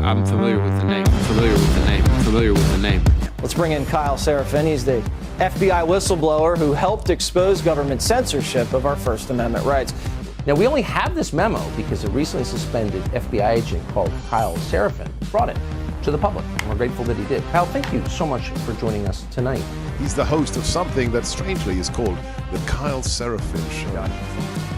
I'm familiar with the name. Familiar with the name. Let's bring in Kyle Serafin. He's the FBI whistleblower who helped expose government censorship of our First Amendment rights. Now, we only have this memo because a recently suspended FBI agent called Kyle Serafin brought it to the public, and we're grateful that he did. Kyle, thank you so much for joining us tonight. He's the host of something that strangely is called the Kyle Serafin Show.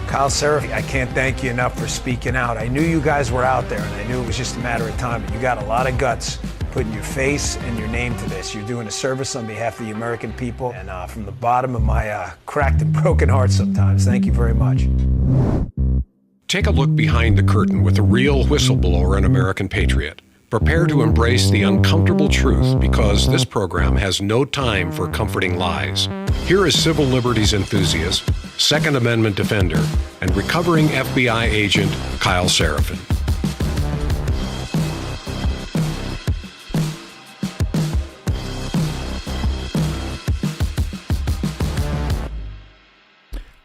Kyle Serafin, I can't thank you enough for speaking out. I knew you guys were out there, and I knew it was just a matter of time, but you got a lot of guts putting your face and your name to this. You're doing a service on behalf of the American people, and from the bottom of my cracked and broken heart sometimes, thank you very much. Take a look behind the curtain with a real whistleblower and American patriot. Prepare to embrace the uncomfortable truth because this program has no time for comforting lies. Here is civil liberties enthusiast, Second Amendment defender, and recovering FBI agent Kyle Serafin.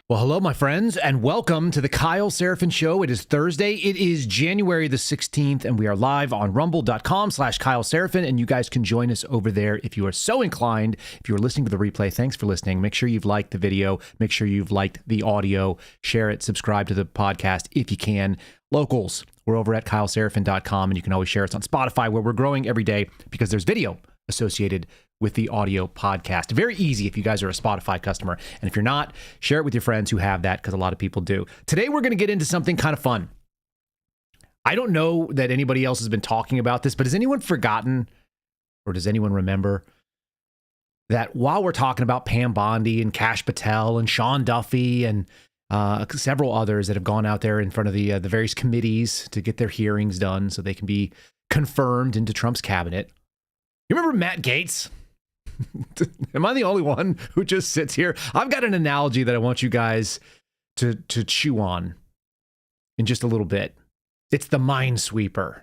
Well, hello, my friends, and welcome to the Kyle Serafin Show. It is Thursday. It is January the 16th, and we are live on rumble.com/Kyle Serafin, and you guys can join us over there if you are so inclined. If you are listening to the replay, thanks for listening. Make sure you've liked the video. Make sure you've liked the audio. Share it. Subscribe to the podcast if you can. Locals, we're over at KyleSerafin.com, and you can always share us on Spotify, where we're growing every day because there's video associated with the audio podcast. Very easy if you guys are a Spotify customer. And if you're not, share it with your friends who have that, because a lot of people do. Today, we're going to get into something kind of fun. I don't know that anybody else has been talking about this, but has anyone forgotten, or does anyone remember, that while we're talking about Pam Bondi and Kash Patel and Sean Duffy and several others that have gone out there in front of the various committees to get their hearings done so they can be confirmed into Trump's cabinet, you remember Matt Gaetz? Am I the only one who just sits here? I've got an analogy that I want you guys to chew on in just a little bit. It's the Minesweeper.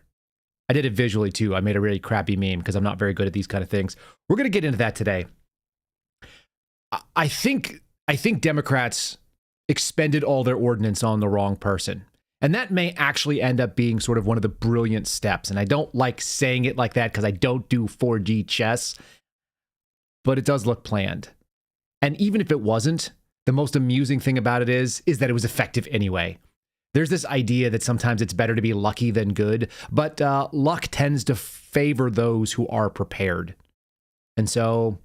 I did it visually too. I made a really crappy meme because I'm not very good at these kind of things. We're going to get into that today. I think Democrats expended all their ordnance on the wrong person. And that may actually end up being sort of one of the brilliant steps. And I don't like saying it like that because I don't do 4G chess, but it does look planned. And even if it wasn't, the most amusing thing about it is that it was effective anyway. There's this idea that sometimes it's better to be lucky than good, but luck tends to favor those who are prepared. And so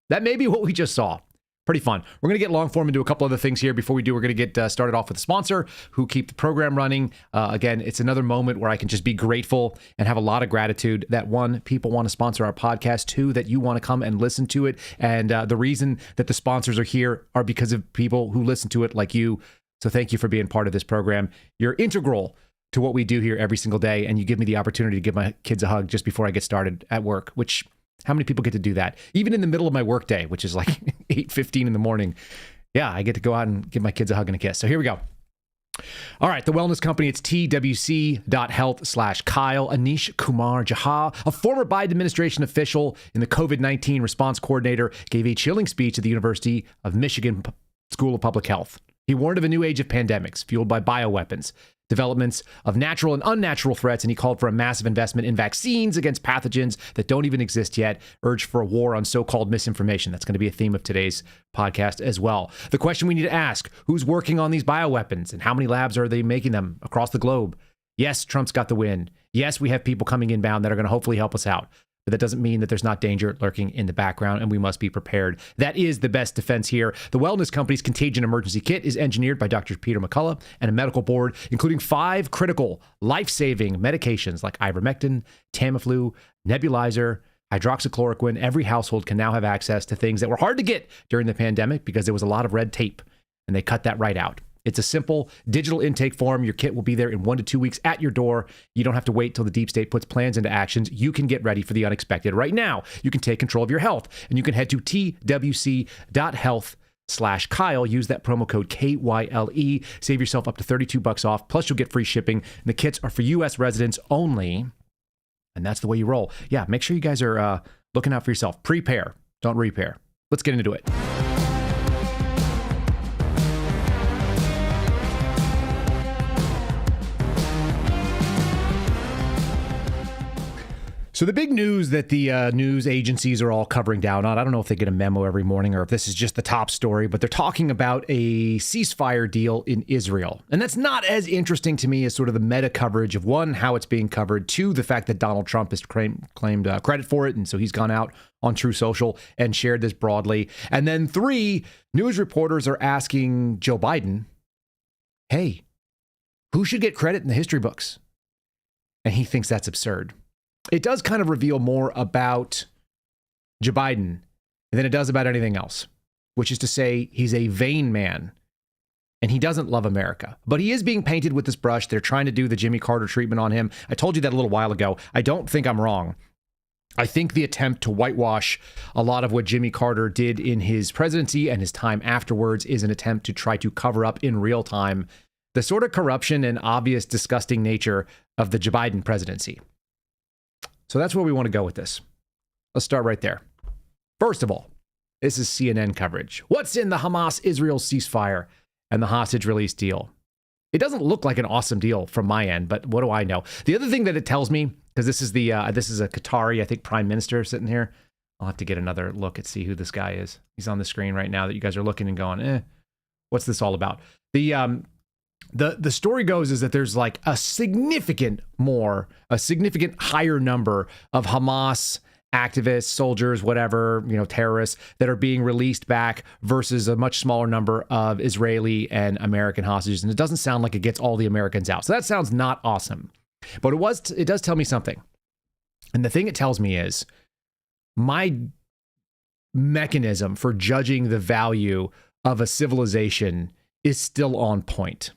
that may be what we just saw. Pretty fun. We're going to get long form and do a couple other things here. Before we do, we're going to get started off with a sponsor who keep the program running. Again, it's another moment where I can just be grateful and have a lot of gratitude that, one, people want to sponsor our podcast, two, that you want to come and listen to it. And the reason that the sponsors are here are because of people who listen to it like you. So thank you for being part of this program. You're integral to what we do here every single day. And you give me the opportunity to give my kids a hug just before I get started at work, which... how many people get to do that? Even in the middle of my workday, which is like 8:15 in the morning. Yeah, I get to go out and give my kids a hug and a kiss. So here we go. All right, the wellness company, it's twc.health/Kyle. Anish Kumar Jha, a former Biden administration official and the COVID-19 response coordinator, gave a chilling speech at the University of Michigan School of Public Health. He warned of a new age of pandemics fueled by bioweapons, developments of natural and unnatural threats, and he called for a massive investment in vaccines against pathogens that don't even exist yet, urged for a war on so-called misinformation. That's going to be a theme of today's podcast as well. The question we need to ask, who's working on these bioweapons and how many labs are they making them across the globe? Yes, Trump's got the win. Yes, we have people coming inbound that are going to hopefully help us out. But that doesn't mean that there's not danger lurking in the background, and we must be prepared. That is the best defense here. The Wellness Company's Contagion Emergency Kit is engineered by Dr. Peter McCullough and a medical board, including 5 critical, life-saving medications like ivermectin, Tamiflu, nebulizer, hydroxychloroquine. Every household can now have access to things that were hard to get during the pandemic because there was a lot of red tape, and they cut that right out. It's a simple digital intake form. Your kit will be there in 1 to 2 weeks at your door. You don't have to wait till the deep state puts plans into actions. You can get ready for the unexpected right now. You can take control of your health, and you can head to twc.health/Kyle. Use that promo code KYLE. Save yourself up to $32 off. Plus, you'll get free shipping. And the kits are for U.S. residents only, and that's the way you roll. Yeah, make sure you guys are looking out for yourself. Prepare, don't repair. Let's get into it. So the big news that the news agencies are all covering down on, I don't know if they get a memo every morning or if this is just the top story, but they're talking about a ceasefire deal in Israel. And that's not as interesting to me as sort of the meta coverage of, one, how it's being covered, two, the fact that Donald Trump has claimed credit for it. And so he's gone out on True Social and shared this broadly. And then three, news reporters are asking Joe Biden, hey, who should get credit in the history books? And he thinks that's absurd. It does kind of reveal more about Joe Biden than it does about anything else, which is to say he's a vain man and he doesn't love America. But he is being painted with this brush. They're trying to do the Jimmy Carter treatment on him. I told you that a little while ago. I don't think I'm wrong. I think the attempt to whitewash a lot of what Jimmy Carter did in his presidency and his time afterwards is an attempt to try to cover up in real time the sort of corruption and obvious disgusting nature of the Joe Biden presidency. So that's where we want to go with this. Let's start right there. First of all, this is CNN coverage. What's in the Hamas-Israel ceasefire and the hostage release deal? It doesn't look like an awesome deal from my end, but what do I know? The other thing that it tells me, because this is a Qatari, I think, prime minister sitting here. I'll have to get another look and see who this guy is. He's on the screen right now that you guys are looking and going, what's this all about? The story goes is that there's like a significant higher number of Hamas activists, soldiers, whatever, terrorists that are being released back versus a much smaller number of Israeli and American hostages. And it doesn't sound like it gets all the Americans out. So that sounds not awesome. But it does tell me something. And the thing it tells me is my mechanism for judging the value of a civilization is still on point.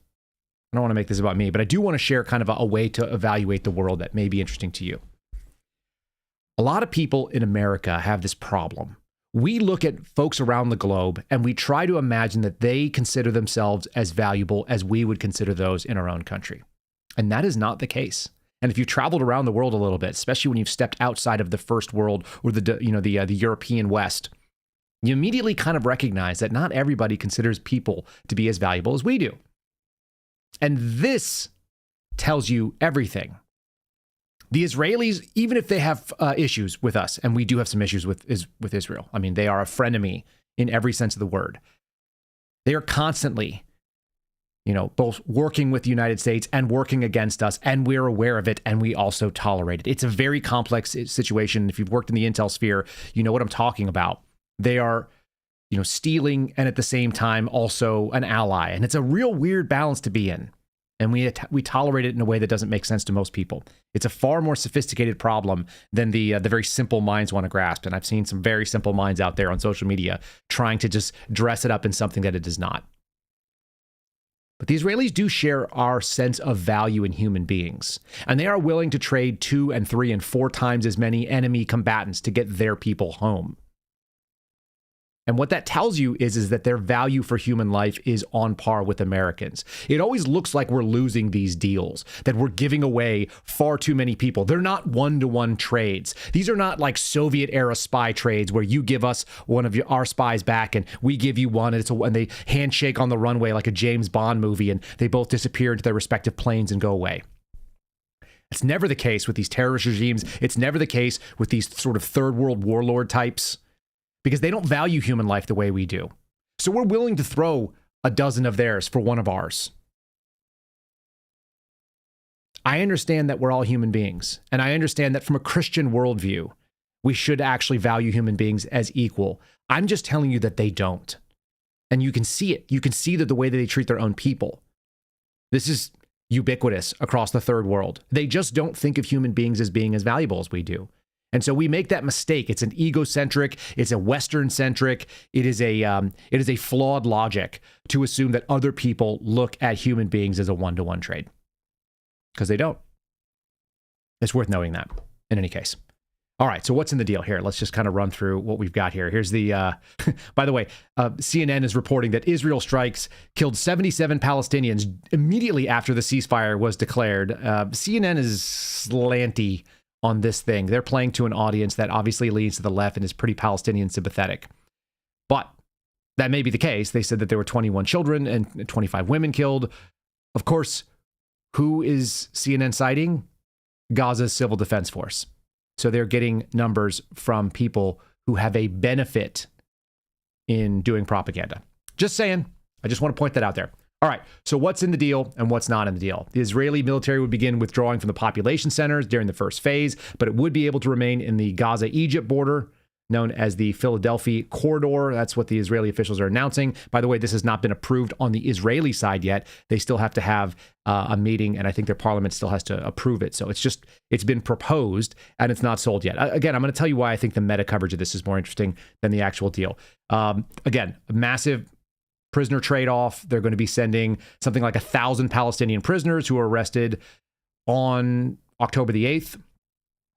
I don't want to make this about me, but I do want to share kind of a way to evaluate the world that may be interesting to you. A lot of people in America have this problem. We look at folks around the globe and we try to imagine that they consider themselves as valuable as we would consider those in our own country. And that is not the case. And if you've traveled around the world a little bit, especially when you've stepped outside of the first world or the European West, you immediately kind of recognize that not everybody considers people to be as valuable as we do. And this tells you everything. The Israelis, even if they have issues with us, and we do have some issues with Israel. I mean, they are a frenemy in every sense of the word. They are constantly, both working with the United States and working against us, and we're aware of it, and we also tolerate it. It's a very complex situation. If you've worked in the intel sphere, you know what I'm talking about. They are, stealing and at the same time also an ally. And it's a real weird balance to be in. And we tolerate it in a way that doesn't make sense to most people. It's a far more sophisticated problem than the very simple minds want to grasp. And I've seen some very simple minds out there on social media trying to just dress it up in something that it does not. But the Israelis do share our sense of value in human beings. And they are willing to trade 2 and 3 and 4 times as many enemy combatants to get their people home. And what that tells you is that their value for human life is on par with Americans. It always looks like we're losing these deals, that we're giving away far too many people. They're not one-to-one trades. These are not like Soviet-era spy trades where you give us one of our spies back and we give you one, and they handshake on the runway like a James Bond movie, and they both disappear into their respective planes and go away. It's never the case with these terrorist regimes. It's never the case with these sort of third world warlord types, because they don't value human life the way we do. So we're willing to throw a dozen of theirs for one of ours. I understand that we're all human beings, and I understand that from a Christian worldview, we should actually value human beings as equal. I'm just telling you that they don't. And you can see it. You can see that the way that they treat their own people. This is ubiquitous across the third world. They just don't think of human beings as being as valuable as we do. And so we make that mistake. It's an egocentric, it's a Western-centric, it is a flawed logic to assume that other people look at human beings as a one-to-one trade. Because they don't. It's worth knowing that, in any case. All right, so what's in the deal here? Let's just kind of run through what we've got here. Here's the, by the way, CNN is reporting that Israel strikes killed 77 Palestinians immediately after the ceasefire was declared. CNN is slanty on this thing. They're playing to an audience that obviously leans to the left and is pretty Palestinian sympathetic. But that may be the case. They said that there were 21 children and 25 women killed. Of course, who is CNN citing? Gaza's Civil Defense Force. So they're getting numbers from people who have a benefit in doing propaganda. Just saying. I just want to point that out there. All right, so what's in the deal and what's not in the deal? The Israeli military would begin withdrawing from the population centers during the first phase, but it would be able to remain in the Gaza-Egypt border, known as the Philadelphia Corridor. That's what the Israeli officials are announcing. By the way, this has not been approved on the Israeli side yet. They still have to have a meeting, and I think their parliament still has to approve it. So it's been proposed, and it's not sold yet. Again, I'm going to tell you why I think the meta coverage of this is more interesting than the actual deal. Again, a massive prisoner trade-off. They're going to be sending something like 1,000 Palestinian prisoners who were arrested on October the 8th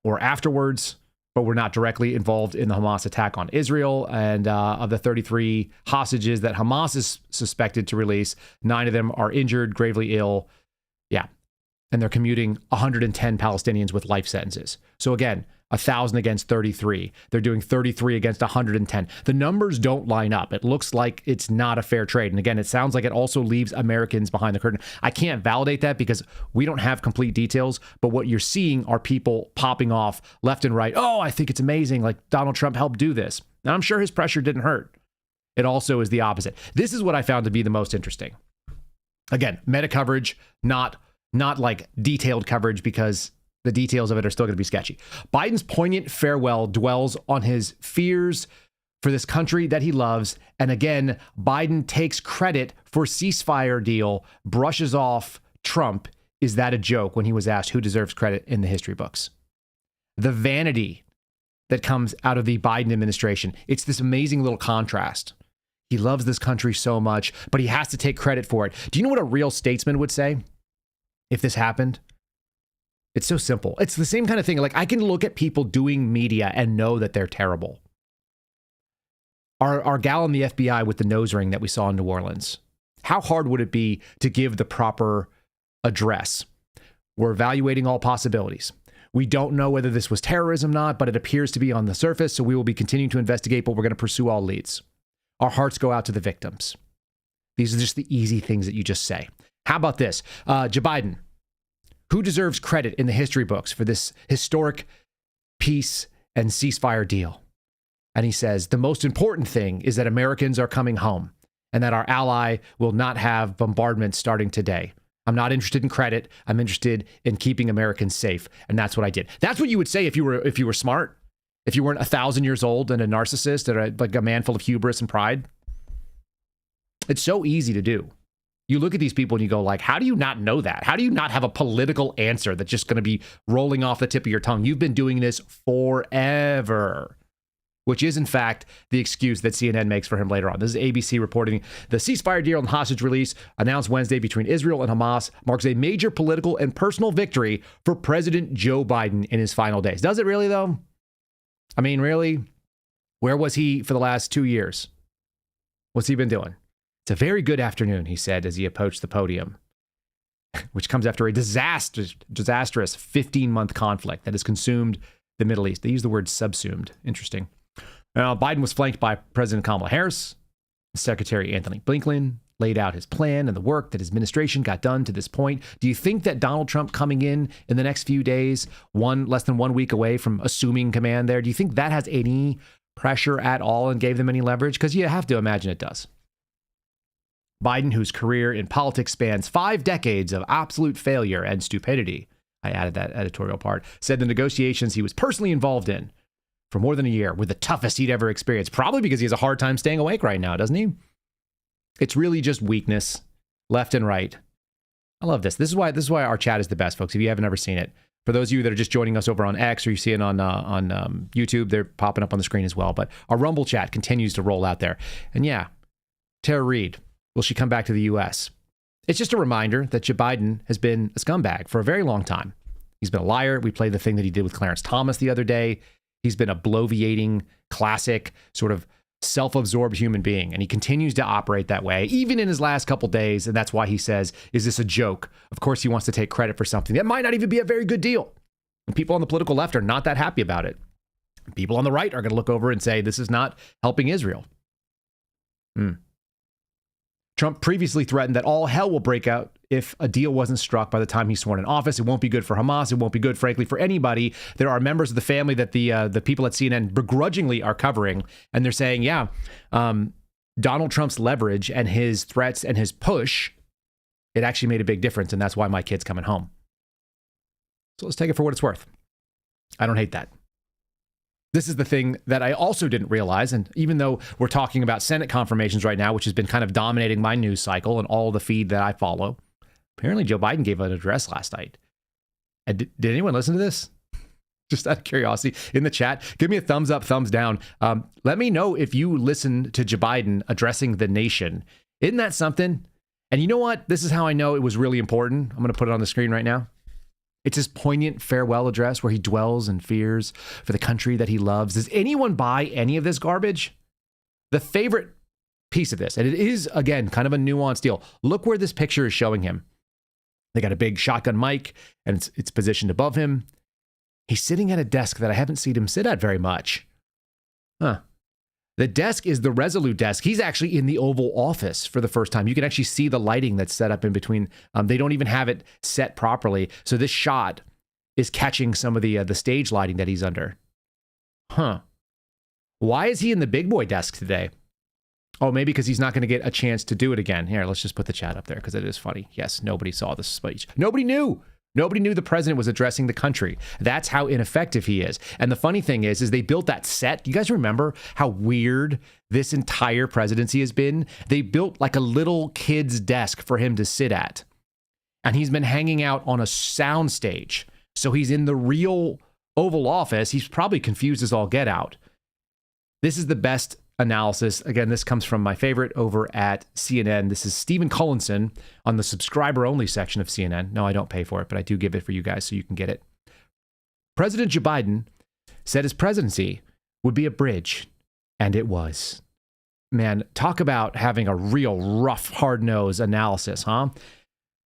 or afterwards, but were not directly involved in the Hamas attack on Israel. And of the 33 hostages that Hamas is suspected to release, 9 of them are injured, gravely ill. Yeah. And they're commuting 110 Palestinians with life sentences. So again, 1,000 against 33. They're doing 33 against 110. The numbers don't line up. It looks like it's not a fair trade. And again, it sounds like it also leaves Americans behind the curtain. I can't validate that because we don't have complete details, but what you're seeing are people popping off left and right. Oh, I think it's amazing. Like Donald Trump helped do this. Now, I'm sure his pressure didn't hurt. It also is the opposite. This is what I found to be the most interesting. Again, meta coverage, not like detailed coverage because the details of it are still going to be sketchy. Biden's poignant farewell dwells on his fears for this country that he loves. And again, Biden takes credit for ceasefire deal, brushes off Trump. Is that a joke when he was asked who deserves credit in the history books? The vanity that comes out of the Biden administration. It's this amazing little contrast. He loves this country so much, but he has to take credit for it. Do you know what a real statesman would say if this happened? It's so simple. It's the same kind of thing. Like I can look at people doing media and know that they're terrible. Our gal in the FBI with the nose ring that we saw in New Orleans. How hard would it be to give the proper address? We're evaluating all possibilities. We don't know whether this was terrorism or not, but it appears to be on the surface. So we will be continuing to investigate, but we're going to pursue all leads. Our hearts go out to the victims. These are just the easy things that you just say. How about this? Joe Biden. Who deserves credit in the history books for this historic peace and ceasefire deal? And he says, the most important thing is that Americans are coming home and that our ally will not have bombardment starting today. I'm not interested in credit. I'm interested in keeping Americans safe. And that's what I did. That's what you would say if you were smart, if you weren't 1,000 years old and a narcissist or like a man full of hubris and pride. It's so easy to do. You look at these people and you go like, how do you not know that? How do you not have a political answer that's just going to be rolling off the tip of your tongue? You've been doing this forever, which is in fact the excuse that CNN makes for him later on. This is ABC reporting the ceasefire deal and hostage release announced Wednesday between Israel and Hamas marks a major political and personal victory for President Joe Biden in his final days. Does it really though? I mean, really? Where was he for the last 2 years? What's he been doing? It's a very good afternoon, he said as he approached the podium, which comes after a disastrous 15-month conflict that has consumed the Middle East. They use the word subsumed. Interesting. Biden was flanked by President Kamala Harris. Secretary Anthony Blinken laid out his plan and the work that his administration got done to this point. Do you think that Donald Trump coming in the next few days, less than 1 week away from assuming command there, do you think that has any pressure at all and gave them any leverage? Because you have to imagine it does. Biden, whose career in politics spans 5 decades of absolute failure and stupidity, I added that editorial part, said the negotiations he was personally involved in for more than a year were the toughest he'd ever experienced, probably because he has a hard time staying awake right now, doesn't he? It's really just weakness, left and right. I love this. This is why our chat is the best, folks, if you haven't ever seen it. For those of you that are just joining us over on X or you see it on YouTube, they're popping up on the screen as well. But our Rumble chat continues to roll out there. And yeah, Tara Reid. Will she come back to the U.S.? It's just a reminder that Joe Biden has been a scumbag for a very long time. He's been a liar. We played the thing that he did with Clarence Thomas the other day. He's been a bloviating, classic, sort of self-absorbed human being. And he continues to operate that way, even in his last couple days. And that's why he says, is this a joke? Of course, he wants to take credit for something that might not even be a very good deal. And people on the political left are not that happy about it. People on the right are going to look over and say, this is not helping Israel. Trump previously threatened that all hell will break out if a deal wasn't struck by the time he's sworn in office. It won't be good for Hamas. It won't be good, frankly, for anybody. There are members of the family that the people at CNN begrudgingly are covering, and they're saying, yeah, Donald Trump's leverage and his threats and his push, it actually made a big difference, and that's why my kid's coming home. So let's take it for what it's worth. I don't hate that. This is the thing that I also didn't realize, and even though we're talking about Senate confirmations right now, which has been kind of dominating my news cycle and all the feed that I follow, apparently Joe Biden gave an address last night. And did anyone listen to this? Just out of curiosity, in the chat, give me a thumbs up, thumbs down. Let me know if you listened to Joe Biden addressing the nation. Isn't that something? And you know what? This is how I know it was really important. I'm going to put it on the screen right now. It's his poignant farewell address where he dwells in fears for the country that he loves. Does anyone buy any of this garbage? The favorite piece of this, and it is, again, kind of a nuanced deal. Look where this picture is showing him. They got a big shotgun mic, and it's positioned above him. He's sitting at a desk that I haven't seen him sit at very much. The desk is the Resolute desk. He's actually in the Oval Office for the first time. You can actually see the lighting that's set up in between. They don't even have it set properly. So this shot is catching some of the stage lighting that he's under. Why is he in the big boy desk today? Oh, maybe because he's not going to get a chance to do it again. Here, let's just put the chat up there because it is funny. Yes, nobody saw this speech. Nobody knew. Nobody knew the president was addressing the country. That's how ineffective he is. And the funny thing is they built that set. You guys remember how weird this entire presidency has been? They built like a little kid's desk for him to sit at. And he's been hanging out on a sound stage. So he's in the real Oval Office. He's probably confused as all get out. This is the best analysis. Again, this comes from my favorite over at CNN. This is Stephen Collinson on the subscriber-only section of CNN. No, I don't pay for it, but I do give it for you guys so you can get it. President Joe Biden said his presidency would be a bridge, and it was. Man, talk about having a real rough, hard-nosed analysis, huh?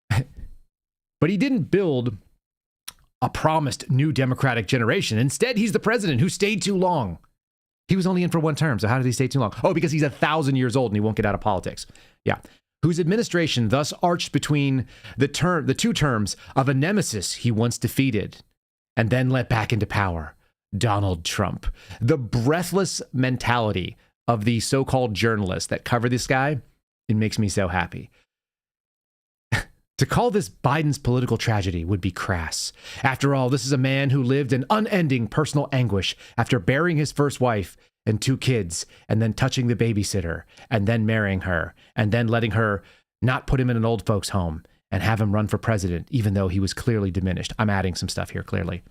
But he didn't build a promised new Democratic generation. Instead, he's the president who stayed too long. He was only in for one term, so how did he stay too long? Oh, because he's 1,000 years old and he won't get out of politics. Yeah. Whose administration thus arched between the two terms of a nemesis he once defeated and then let back into power, Donald Trump. The breathless mentality of the so-called journalists that cover this guy, it makes me so happy. To call this Biden's political tragedy would be crass. After all, this is a man who lived in unending personal anguish after burying his first wife and 2 kids, and then touching the babysitter, and then marrying her, and then letting her not put him in an old folks' home and have him run for president, even though he was clearly diminished. I'm adding some stuff here, clearly.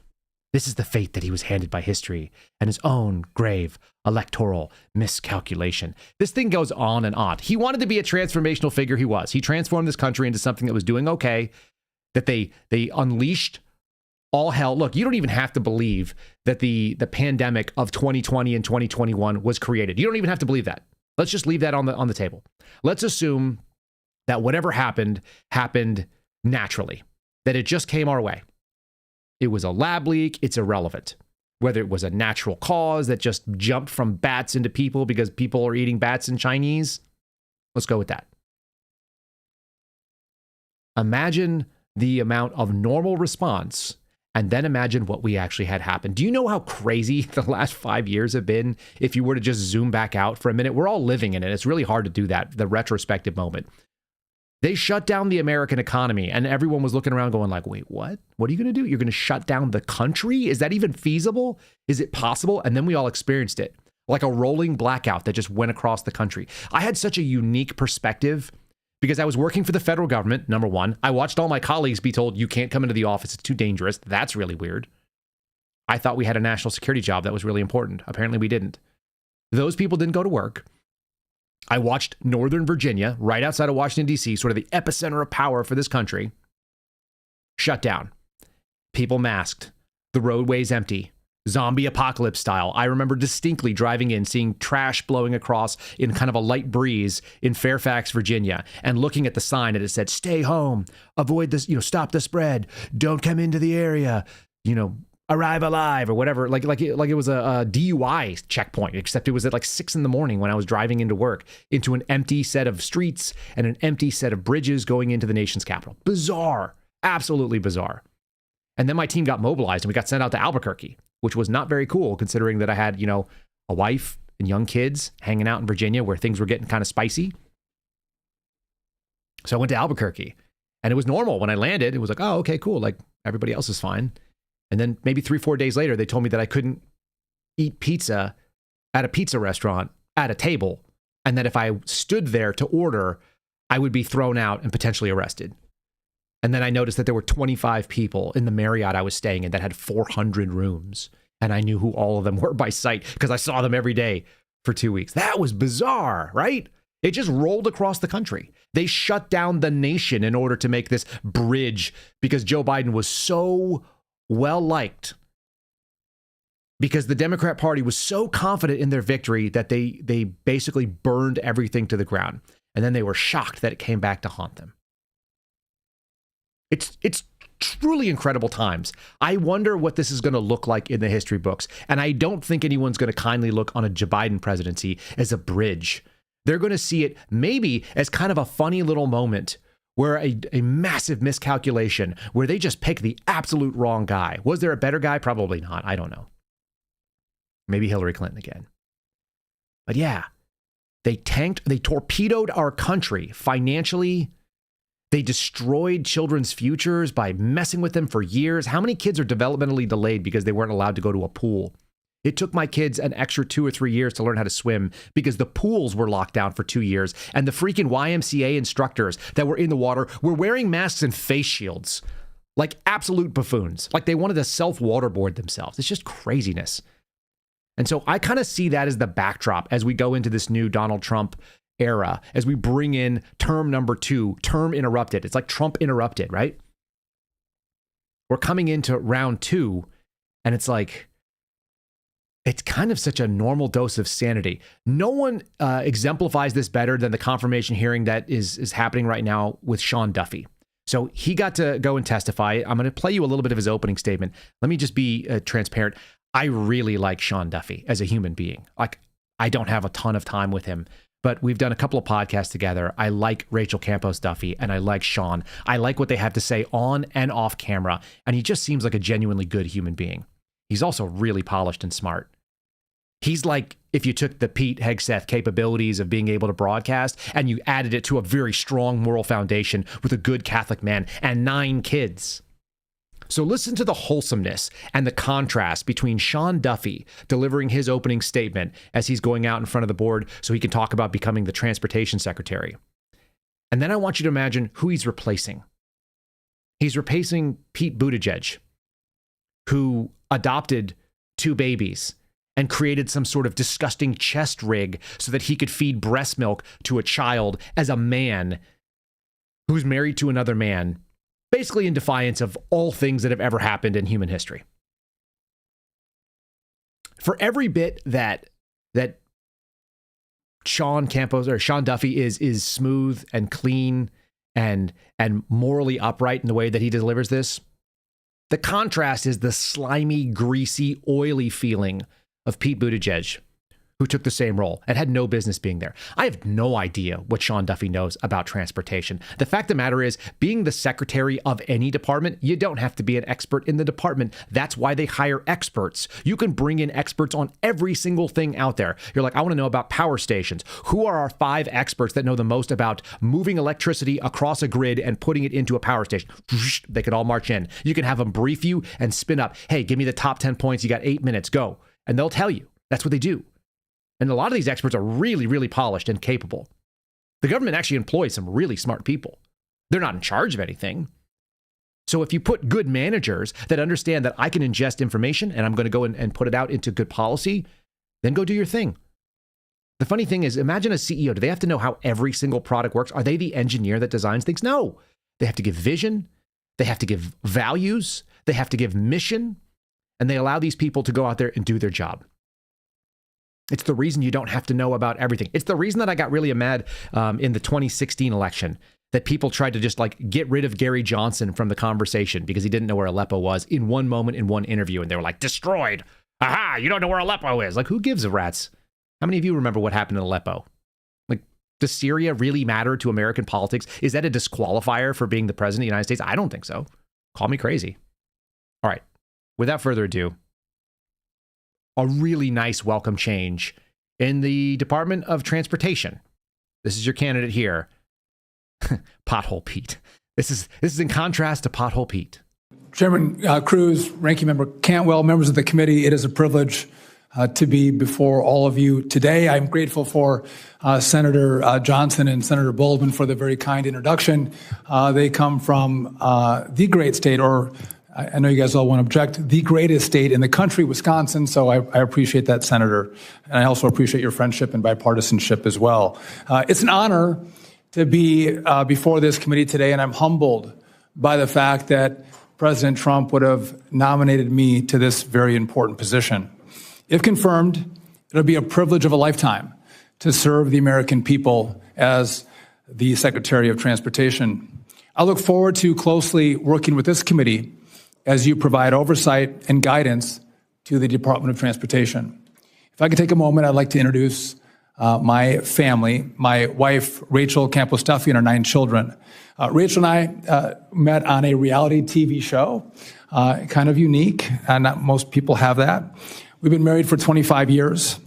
This is the fate that he was handed by history and his own grave electoral miscalculation. This thing goes on and on. He wanted to be a transformational figure. He was. He transformed this country into something that was doing okay, that they unleashed all hell. Look, you don't even have to believe that the pandemic of 2020 and 2021 was created. You don't even have to believe that. Let's just leave that on the table. Let's assume that whatever happened naturally, that it just came our way. It was a lab leak. It's irrelevant. Whether it was a natural cause that just jumped from bats into people because people are eating bats in Chinese. Let's go with that. Imagine the amount of normal response and then imagine what we actually had happen. Do you know how crazy the last 5 years have been? If you were to just zoom back out for a minute, we're all living in it. It's really hard to do that, the retrospective moment. They shut down the American economy and everyone was looking around going like, wait, what? What are you going to do? You're going to shut down the country? Is that even feasible? Is it possible? And then we all experienced it like a rolling blackout that just went across the country. I had such a unique perspective because I was working for the federal government, number one. I watched all my colleagues be told, you can't come into the office. It's too dangerous. That's really weird. I thought we had a national security job that was really important. Apparently we didn't. Those people didn't go to work. I watched Northern Virginia, right outside of Washington, D.C., sort of the epicenter of power for this country, shut down. People masked. The roadways empty. Zombie apocalypse style. I remember distinctly driving in, seeing trash blowing across in kind of a light breeze in Fairfax, Virginia, and looking at the sign and it said, stay home, avoid this, stop the spread, don't come into the area, arrive alive or whatever, like it was a DUI checkpoint, except it was at like 6 a.m. when I was driving into work, into an empty set of streets and an empty set of bridges going into the nation's capital. Bizarre, absolutely bizarre. And then my team got mobilized and we got sent out to Albuquerque, which was not very cool considering that I had, a wife and young kids hanging out in Virginia where things were getting kind of spicy. So I went to Albuquerque and it was normal. When I landed, it was like, oh, okay, cool. Like everybody else is fine. And then maybe 3-4 days later, they told me that I couldn't eat pizza at a pizza restaurant at a table. And that if I stood there to order, I would be thrown out and potentially arrested. And then I noticed that there were 25 people in the Marriott I was staying in that had 400 rooms. And I knew who all of them were by sight because I saw them every day for 2 weeks. That was bizarre, right? It just rolled across the country. They shut down the nation in order to make this bridge because Joe Biden was so well liked, because the Democrat Party was so confident in their victory that they basically burned everything to the ground. And then they were shocked that it came back to haunt them. It's truly incredible times. I wonder what this is going to look like in the history books. And I don't think anyone's going to kindly look on a Joe Biden presidency as a bridge. They're going to see it maybe as kind of a funny little moment where a massive miscalculation, where they just pick the absolute wrong guy. Was there a better guy? Probably not. I don't know. Maybe Hillary Clinton again. But yeah, they torpedoed our country financially. They destroyed children's futures by messing with them for years. How many kids are developmentally delayed because they weren't allowed to go to a pool? It took my kids an extra 2 or 3 years to learn how to swim because the pools were locked down for 2 years. And the freaking YMCA instructors that were in the water were wearing masks and face shields like absolute buffoons. Like they wanted to self-waterboard themselves. It's just craziness. And so I kind of see that as the backdrop as we go into this new Donald Trump era, as we bring in term number 2, term interrupted. It's like Trump interrupted, right? We're coming into round 2 and it's like, it's kind of such a normal dose of sanity. No one exemplifies this better than the confirmation hearing that is happening right now with Sean Duffy. So he got to go and testify. I'm going to play you a little bit of his opening statement. Let me just be transparent. I really like Sean Duffy as a human being. Like, I don't have a ton of time with him, but we've done a couple of podcasts together. I like Rachel Campos Duffy and I like Sean. I like what they have to say on and off camera. And he just seems like a genuinely good human being. He's also really polished and smart. He's like if you took the Pete Hegseth capabilities of being able to broadcast and you added it to a very strong moral foundation with a good Catholic man and 9 kids. So listen to the wholesomeness and the contrast between Sean Duffy delivering his opening statement as he's going out in front of the board so he can talk about becoming the transportation secretary. And then I want you to imagine who he's replacing. He's replacing Pete Buttigieg, who adopted 2 babies and created some sort of disgusting chest rig so that he could feed breast milk to a child as a man who's married to another man, basically in defiance of all things that have ever happened in human history. For every bit that Sean Duffy is smooth and clean and morally upright in the way that he delivers this, the contrast is the slimy, greasy, oily feeling of Pete Buttigieg, who took the same role and had no business being there. I have no idea what Sean Duffy knows about transportation. The fact of the matter is, being the secretary of any department, you don't have to be an expert in the department. That's why they hire experts. You can bring in experts on every single thing out there. You're like, I want to know about power stations. Who are our 5 experts that know the most about moving electricity across a grid and putting it into a power station? They could all march in. You can have them brief you and spin up. Hey, give me the top 10 points. You got 8 minutes. Go. And they'll tell you. That's what they do. And a lot of these experts are really, really polished and capable. The government actually employs some really smart people. They're not in charge of anything. So if you put good managers that understand that I can ingest information and I'm going to go and put it out into good policy, then go do your thing. The funny thing is, imagine a CEO. Do they have to know how every single product works? Are they the engineer that designs things? No. They have to give vision. They have to give values. They have to give mission. And they allow these people to go out there and do their job. It's the reason you don't have to know about everything. It's the reason that I got really mad in the 2016 election that people tried to just like get rid of Gary Johnson from the conversation because he didn't know where Aleppo was in one moment in one interview. And they were like, destroyed. Aha, you don't know where Aleppo is. Like, who gives a rat's? How many of you remember what happened in Aleppo? Like, does Syria really matter to American politics? Is that a disqualifier for being the president of the United States? I don't think so. Call me crazy. All right. Without further ado, a really nice welcome change in the Department of Transportation. This is your candidate here. Pothole Pete. This is in contrast to Pothole Pete. Chairman Cruz, Ranking Member Cantwell, members of the committee, it is a privilege to be before all of you today. I'm grateful for Senator Johnson and Senator Baldwin for the very kind introduction. They come from the great state, or I know you guys all want to object, the greatest state in the country, Wisconsin, so I appreciate that, Senator. And I also appreciate your friendship and bipartisanship as well. It's an honor to be before this committee today, and I'm humbled by the fact that President Trump would have nominated me to this very important position. If confirmed, it'll be a privilege of a lifetime to serve the American people as the Secretary of Transportation. I look forward to closely working with this committee as you provide oversight and guidance to the Department of Transportation. If I could take a moment, I'd like to introduce my family, my wife, Rachel Campostafi, and our 9 children. Rachel and I met on a reality TV show, kind of unique. Not most people have that. We've been married for 25 years.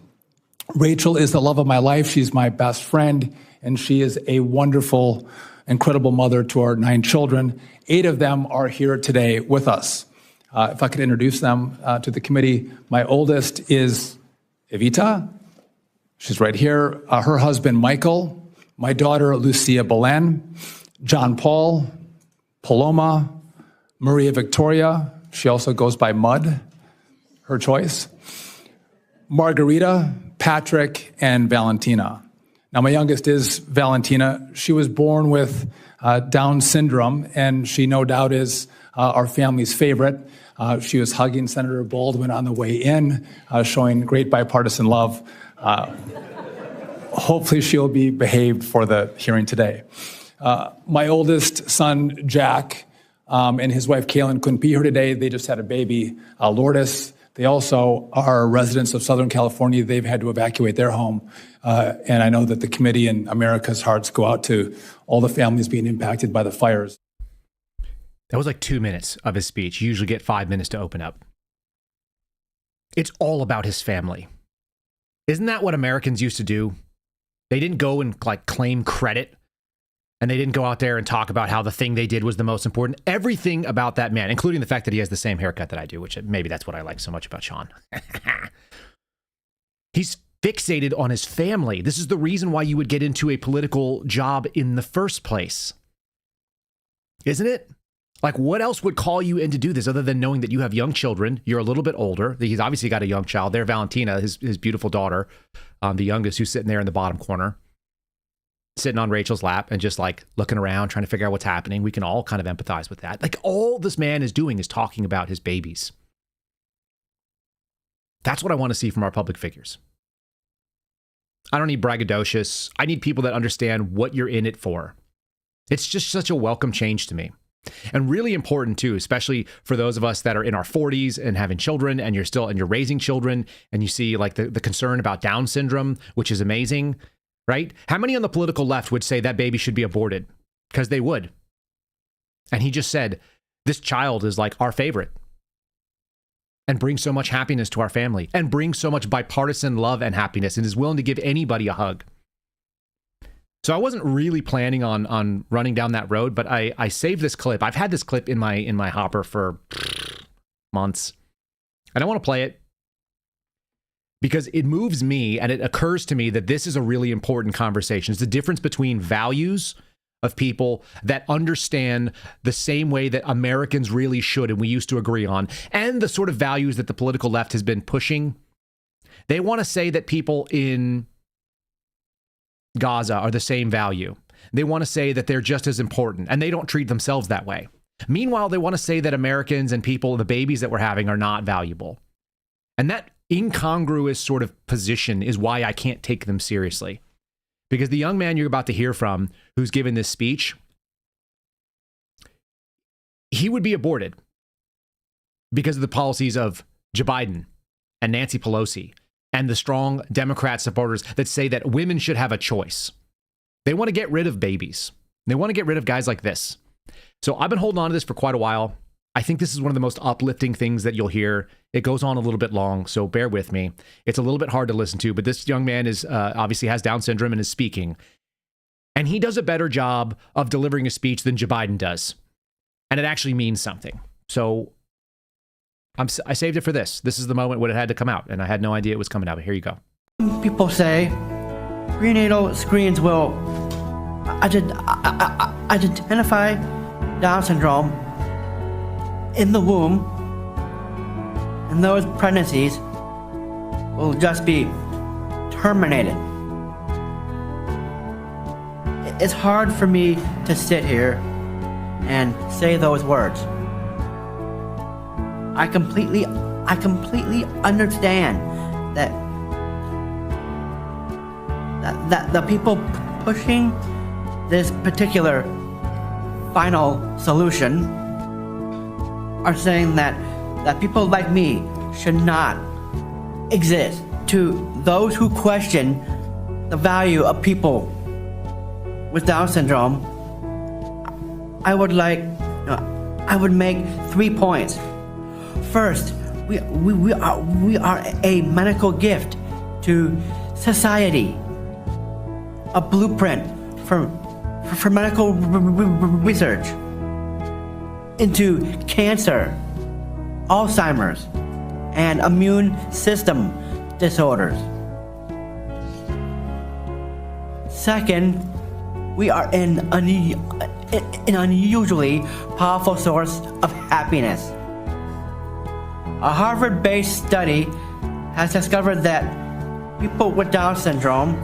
Rachel is the love of my life. She's my best friend, and she is a wonderful, incredible mother to our 9 children. 8 of them are here today with us. If I could introduce them to the committee, my oldest is Evita. She's right here. Her husband, Michael. My daughter, Lucia Belen. John Paul. Paloma. Maria Victoria. She also goes by Mud, her choice. Margarita, Patrick, and Valentina. Now, my youngest is Valentina. She was born with Down syndrome, and she no doubt is our family's favorite. She was hugging Senator Baldwin on the way in, showing great bipartisan love. Hopefully she'll be behaved for the hearing today. My oldest son, Jack, and his wife, Kaylin, couldn't be here today. They just had a baby, Lourdes. They also are residents of Southern California. They've had to evacuate their home. And I know that the committee and America's hearts go out to all the families being impacted by the fires. That was like 2 minutes of his speech. You usually get 5 minutes to open up. It's all about his family. Isn't that what Americans used to do? They didn't go and like claim credit, and they didn't go out there and talk about how the thing they did was the most important. Everything about that man, including the fact that he has the same haircut that I do, which maybe that's what I like so much about Sean. He's fixated on his family. This is the reason why you would get into a political job in the first place. Isn't it? Like, what else would call you in to do this other than knowing that you have young children? You're a little bit older. He's obviously got a young child there, Valentina, his beautiful daughter, the youngest, who's sitting there in the bottom corner, sitting on Rachel's lap and just like looking around, trying to figure out what's happening. We can all kind of empathize with that. Like, all this man is doing is talking about his babies. That's what I want to see from our public figures. I don't need braggadocious. I need people that understand what you're in it for. It's just such a welcome change to me. And really important too, especially for those of us that are in our 40s and having children, and you're raising children, and you see like the concern about Down syndrome, which is amazing, right? How many on the political left would say that baby should be aborted? Because they would. And he just said, this child is like our favorite and brings so much happiness to our family and brings so much bipartisan love and happiness and is willing to give anybody a hug. So I wasn't really planning on running down that road, but I saved this clip. I've had this clip in my hopper for months, and I want to play it because it moves me, and it occurs to me that this is a really important conversation. It's the difference between values of people that understand the same way that Americans really should, and we used to agree on, and the sort of values that the political left has been pushing. They want to say that people in Gaza are the same value. They want to say that they're just as important, and they don't treat themselves that way. Meanwhile, they want to say that Americans and people, the babies that we're having, are not valuable. And that incongruous sort of position is why I can't take them seriously. Because the young man you're about to hear from, who's given this speech, he would be aborted because of the policies of Joe Biden and Nancy Pelosi and the strong Democrat supporters that say that women should have a choice. They want to get rid of babies. They want to get rid of guys like this. So I've been holding on to this for quite a while. I think this is one of the most uplifting things that you'll hear. It goes on a little bit long, so bear with me. It's a little bit hard to listen to, but this young man is obviously has Down syndrome and is speaking. And he does a better job of delivering a speech than Joe Biden does. And it actually means something. So I saved it for this. This is the moment when it had to come out, and I had no idea it was coming out, but here you go. People say prenatal screens will identify Down syndrome in the womb, and those pregnancies will just be terminated. It's hard for me to sit here and say those words. I completely understand that the people pushing this particular final solution are saying that people like me should not exist. To those who question the value of people with Down syndrome, I would make 3 points. First, we are a medical gift to society, a blueprint for medical research into cancer, Alzheimer's, and immune system disorders. Second, we are an unusually powerful source of happiness. A Harvard-based study has discovered that people with Down syndrome,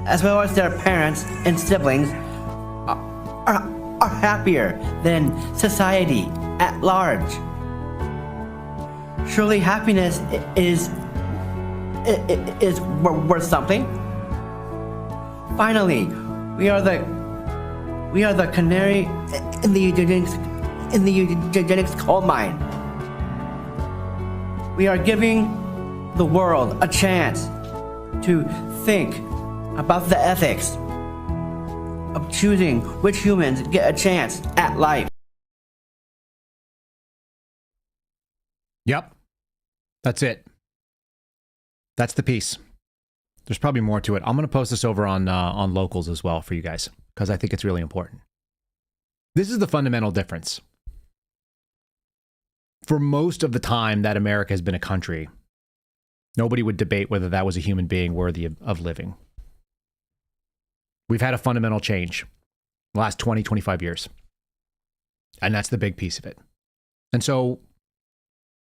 as well as their parents and siblings, are happier than society at large. Surely happiness is worth something. Finally, we are the canary in the eugenics coal mine. We are giving the world a chance to think about the ethics of choosing which humans get a chance at life. Yep. That's it. That's the piece. There's probably more to it. I'm going to post this over on Locals as well for you guys, because I think it's really important. This is the fundamental difference. For most of the time that America has been a country, nobody would debate whether that was a human being worthy of living. We've had a fundamental change the last 20, 25 years. And that's the big piece of it. And so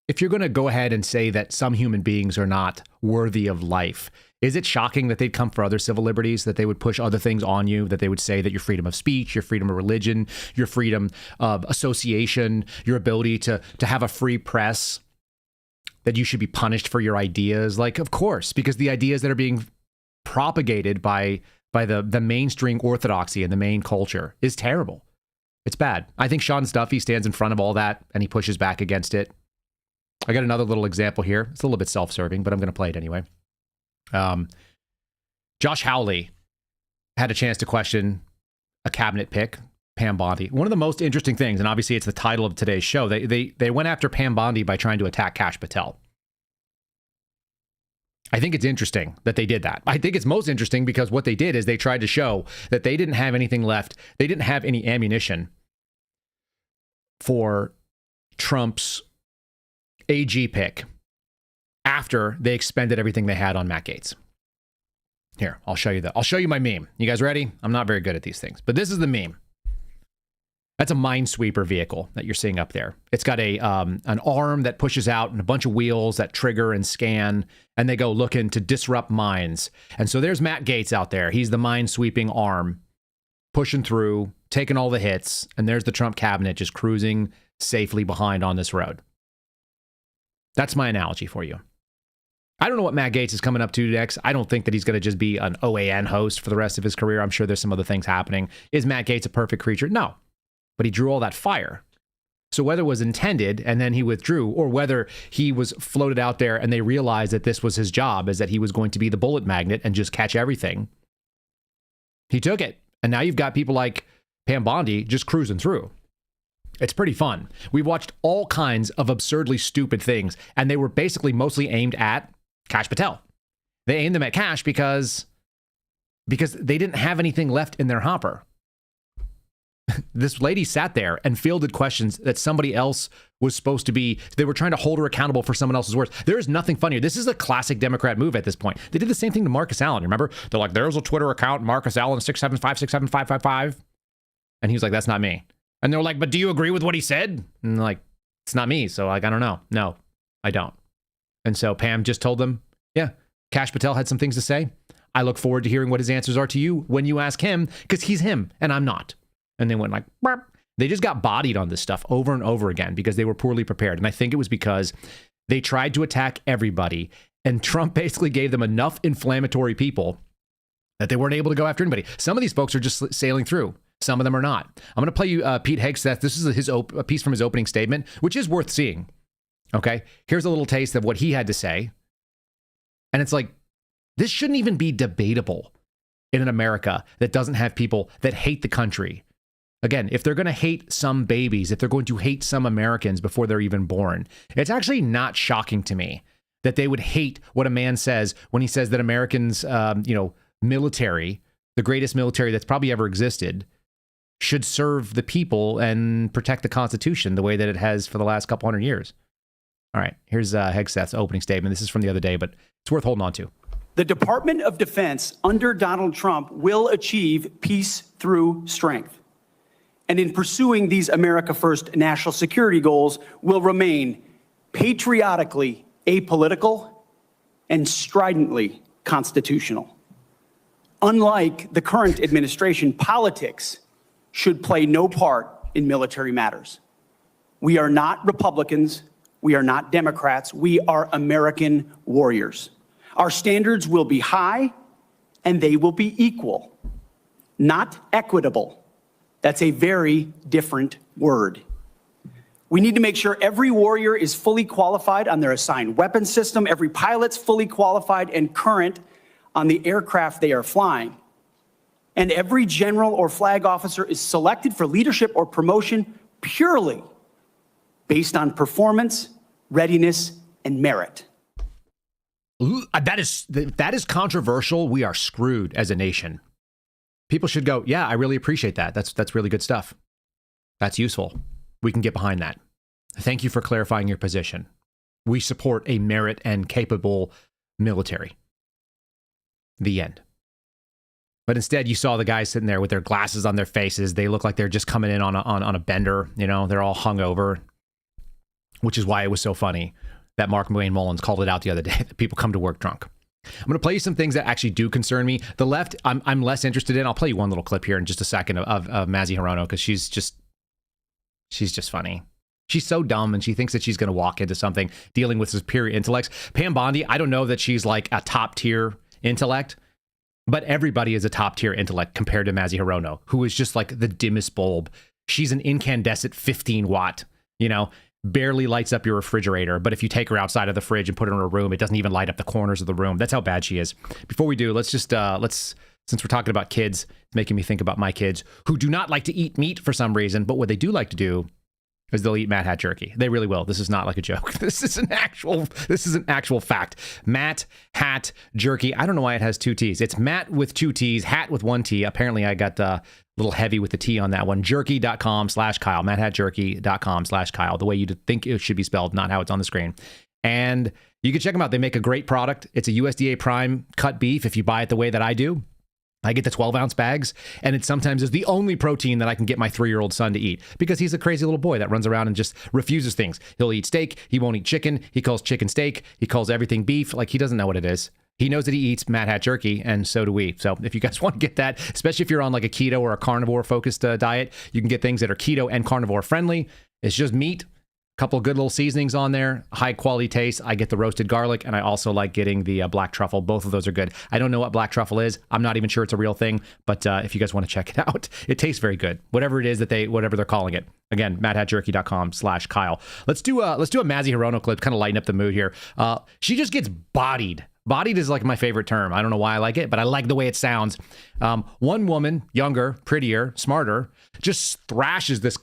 if you're going to go ahead and say that some human beings are not worthy of life, is it shocking that they'd come for other civil liberties, that they would push other things on you, that they would say that your freedom of speech, your freedom of religion, your freedom of association, your ability to have a free press, that you should be punished for your ideas? Like, of course, because the ideas that are being propagated by the mainstream orthodoxy and the main culture is terrible. It's bad. I think Sean Stuffy stands in front of all that and he pushes back against it. I got another little example here. It's a little bit self-serving, but I'm going to play it anyway. Josh Hawley had a chance to question a cabinet pick, Pam Bondi. One of the most interesting things, and obviously it's the title of today's show, they went after Pam Bondi by trying to attack Kash Patel. I think it's interesting that they did that. I think it's most interesting because what they did is they tried to show that they didn't have anything left. They didn't have any ammunition for Trump's AG pick after they expended everything they had on Matt Gaetz. Here, I'll show you that. I'll show you my meme. You guys ready? I'm not very good at these things, but this is the meme. That's a minesweeper vehicle that you're seeing up there. It's got an arm that pushes out and a bunch of wheels that trigger and scan, and they go looking to disrupt mines. And so there's Matt Gaetz out there. He's the minesweeping arm, pushing through, taking all the hits, and there's the Trump cabinet just cruising safely behind on this road. That's my analogy for you. I don't know what Matt Gaetz is coming up to next. I don't think that he's going to just be an OAN host for the rest of his career. I'm sure there's some other things happening. Is Matt Gaetz a perfect creature? No. But he drew all that fire. So whether it was intended and then he withdrew, or whether he was floated out there and they realized that this was his job, is that he was going to be the bullet magnet and just catch everything, he took it. And now you've got people like Pam Bondi just cruising through. It's pretty fun. We've watched all kinds of absurdly stupid things, and they were basically mostly aimed at Kash Patel. They aimed them at Kash because they didn't have anything left in their hopper. This lady sat there and fielded questions that somebody else was supposed to be. They were trying to hold her accountable for someone else's words. There is nothing funnier. This is a classic Democrat move at this point. They did the same thing to Marcus Allen. Remember? They're like, there's a Twitter account, Marcus Allen 675-675-555. And he was like, that's not me. And they're like, but do you agree with what he said? And they're like, it's not me. So like, I don't know. No, I don't. And so Pam just told them, yeah, Kash Patel had some things to say. I look forward to hearing what his answers are to you when you ask him, because he's him and I'm not. And they went like, burp. They just got bodied on this stuff over and over again because they were poorly prepared. And I think it was because they tried to attack everybody. And Trump basically gave them enough inflammatory people that they weren't able to go after anybody. Some of these folks are just sailing through. Some of them are not. I'm going to play you Pete Hegseth. This is a piece from his opening statement, which is worth seeing. Okay, here's a little taste of what he had to say. And it's like, this shouldn't even be debatable in an America that doesn't have people that hate the country. Again, if they're going to hate some babies, if they're going to hate some Americans before they're even born, it's actually not shocking to me that they would hate what a man says when he says that Americans, military, the greatest military that's probably ever existed, should serve the people and protect the Constitution the way that it has for the last couple hundred years. All right, here's Hegseth's opening statement. This is from the other day, but it's worth holding on to. The Department of Defense under Donald Trump will achieve peace through strength. And in pursuing these America First national security goals will remain patriotically apolitical and stridently constitutional. Unlike the current administration, politics should play no part in military matters. We are not Republicans. We are not Democrats. We are American warriors. Our standards will be high and they will be equal, not equitable. That's a very different word. We need to make sure every warrior is fully qualified on their assigned weapon system, every pilot's fully qualified and current on the aircraft they are flying, and every general or flag officer is selected for leadership or promotion purely based on performance, readiness, and merit. Ooh, that is controversial. We are screwed as a nation. People should go, yeah, I really appreciate that. That's really good stuff. That's useful. We can get behind that. Thank you for clarifying your position. We support a merit and capable military. The end. But instead, you saw the guys sitting there with their glasses on their faces. They look like they're just coming in on a bender. You know, they're all hungover, which is why it was so funny that Mark Wayne Mullins called it out the other day that people come to work drunk. I'm going to play you some things that actually do concern me. The left, I'm less interested in. I'll play you one little clip here in just a second of Mazie Hirono, because she's just funny. She's so dumb, and she thinks that she's going to walk into something dealing with superior intellects. Pam Bondi, I don't know that she's like a top tier intellect, but everybody is a top tier intellect compared to Mazie Hirono, who is just like the dimmest bulb. She's an incandescent 15 watt, barely lights up your refrigerator. But if you take her outside of the fridge and put her in a room, it doesn't even light up the corners of the room. That's how bad she is. Before we do, let's since we're talking about kids, it's making me think about my kids who do not like to eat meat for some reason. But what they do like to do is they'll eat Mad Hat jerky. They really will. This is not like a joke. This is an actual fact. Matt Hat jerky. I don't know why it has two T's. It's Matt with two T's, Hat with one T. Apparently I got a little heavy with the T on that one. Jerky.com/Kyle. MattHatJerky.com/Kyle. The way you think it should be spelled, not how it's on the screen. And you can check them out. They make a great product. It's a USDA prime cut beef. If you buy it the way that I do, I get the 12-ounce bags, and it sometimes is the only protein that I can get my 3-year-old son to eat, because he's a crazy little boy that runs around and just refuses things. He'll eat steak. He won't eat chicken. He calls chicken steak. He calls everything beef. Like, he doesn't know what it is. He knows that he eats Mad Hat jerky, and so do we. So if you guys want to get that, especially if you're on like a keto or a carnivore-focused diet, you can get things that are keto and carnivore-friendly. It's just meat Couple good little seasonings on there, high quality taste. I get the roasted garlic, and I also like getting the black truffle. Both of those are good. I don't know what black truffle is. I'm not even sure it's a real thing, but if you guys want to check it out, it tastes very good. Whatever it is whatever they're calling it. Again, madhatjerky.com/Kyle. Let's do a Mazzy Hirono clip, kind of lighten up the mood here. She just gets bodied. Bodied is like my favorite term. I don't know why I like it, but I like the way it sounds. One woman, younger, prettier, smarter, just thrashes this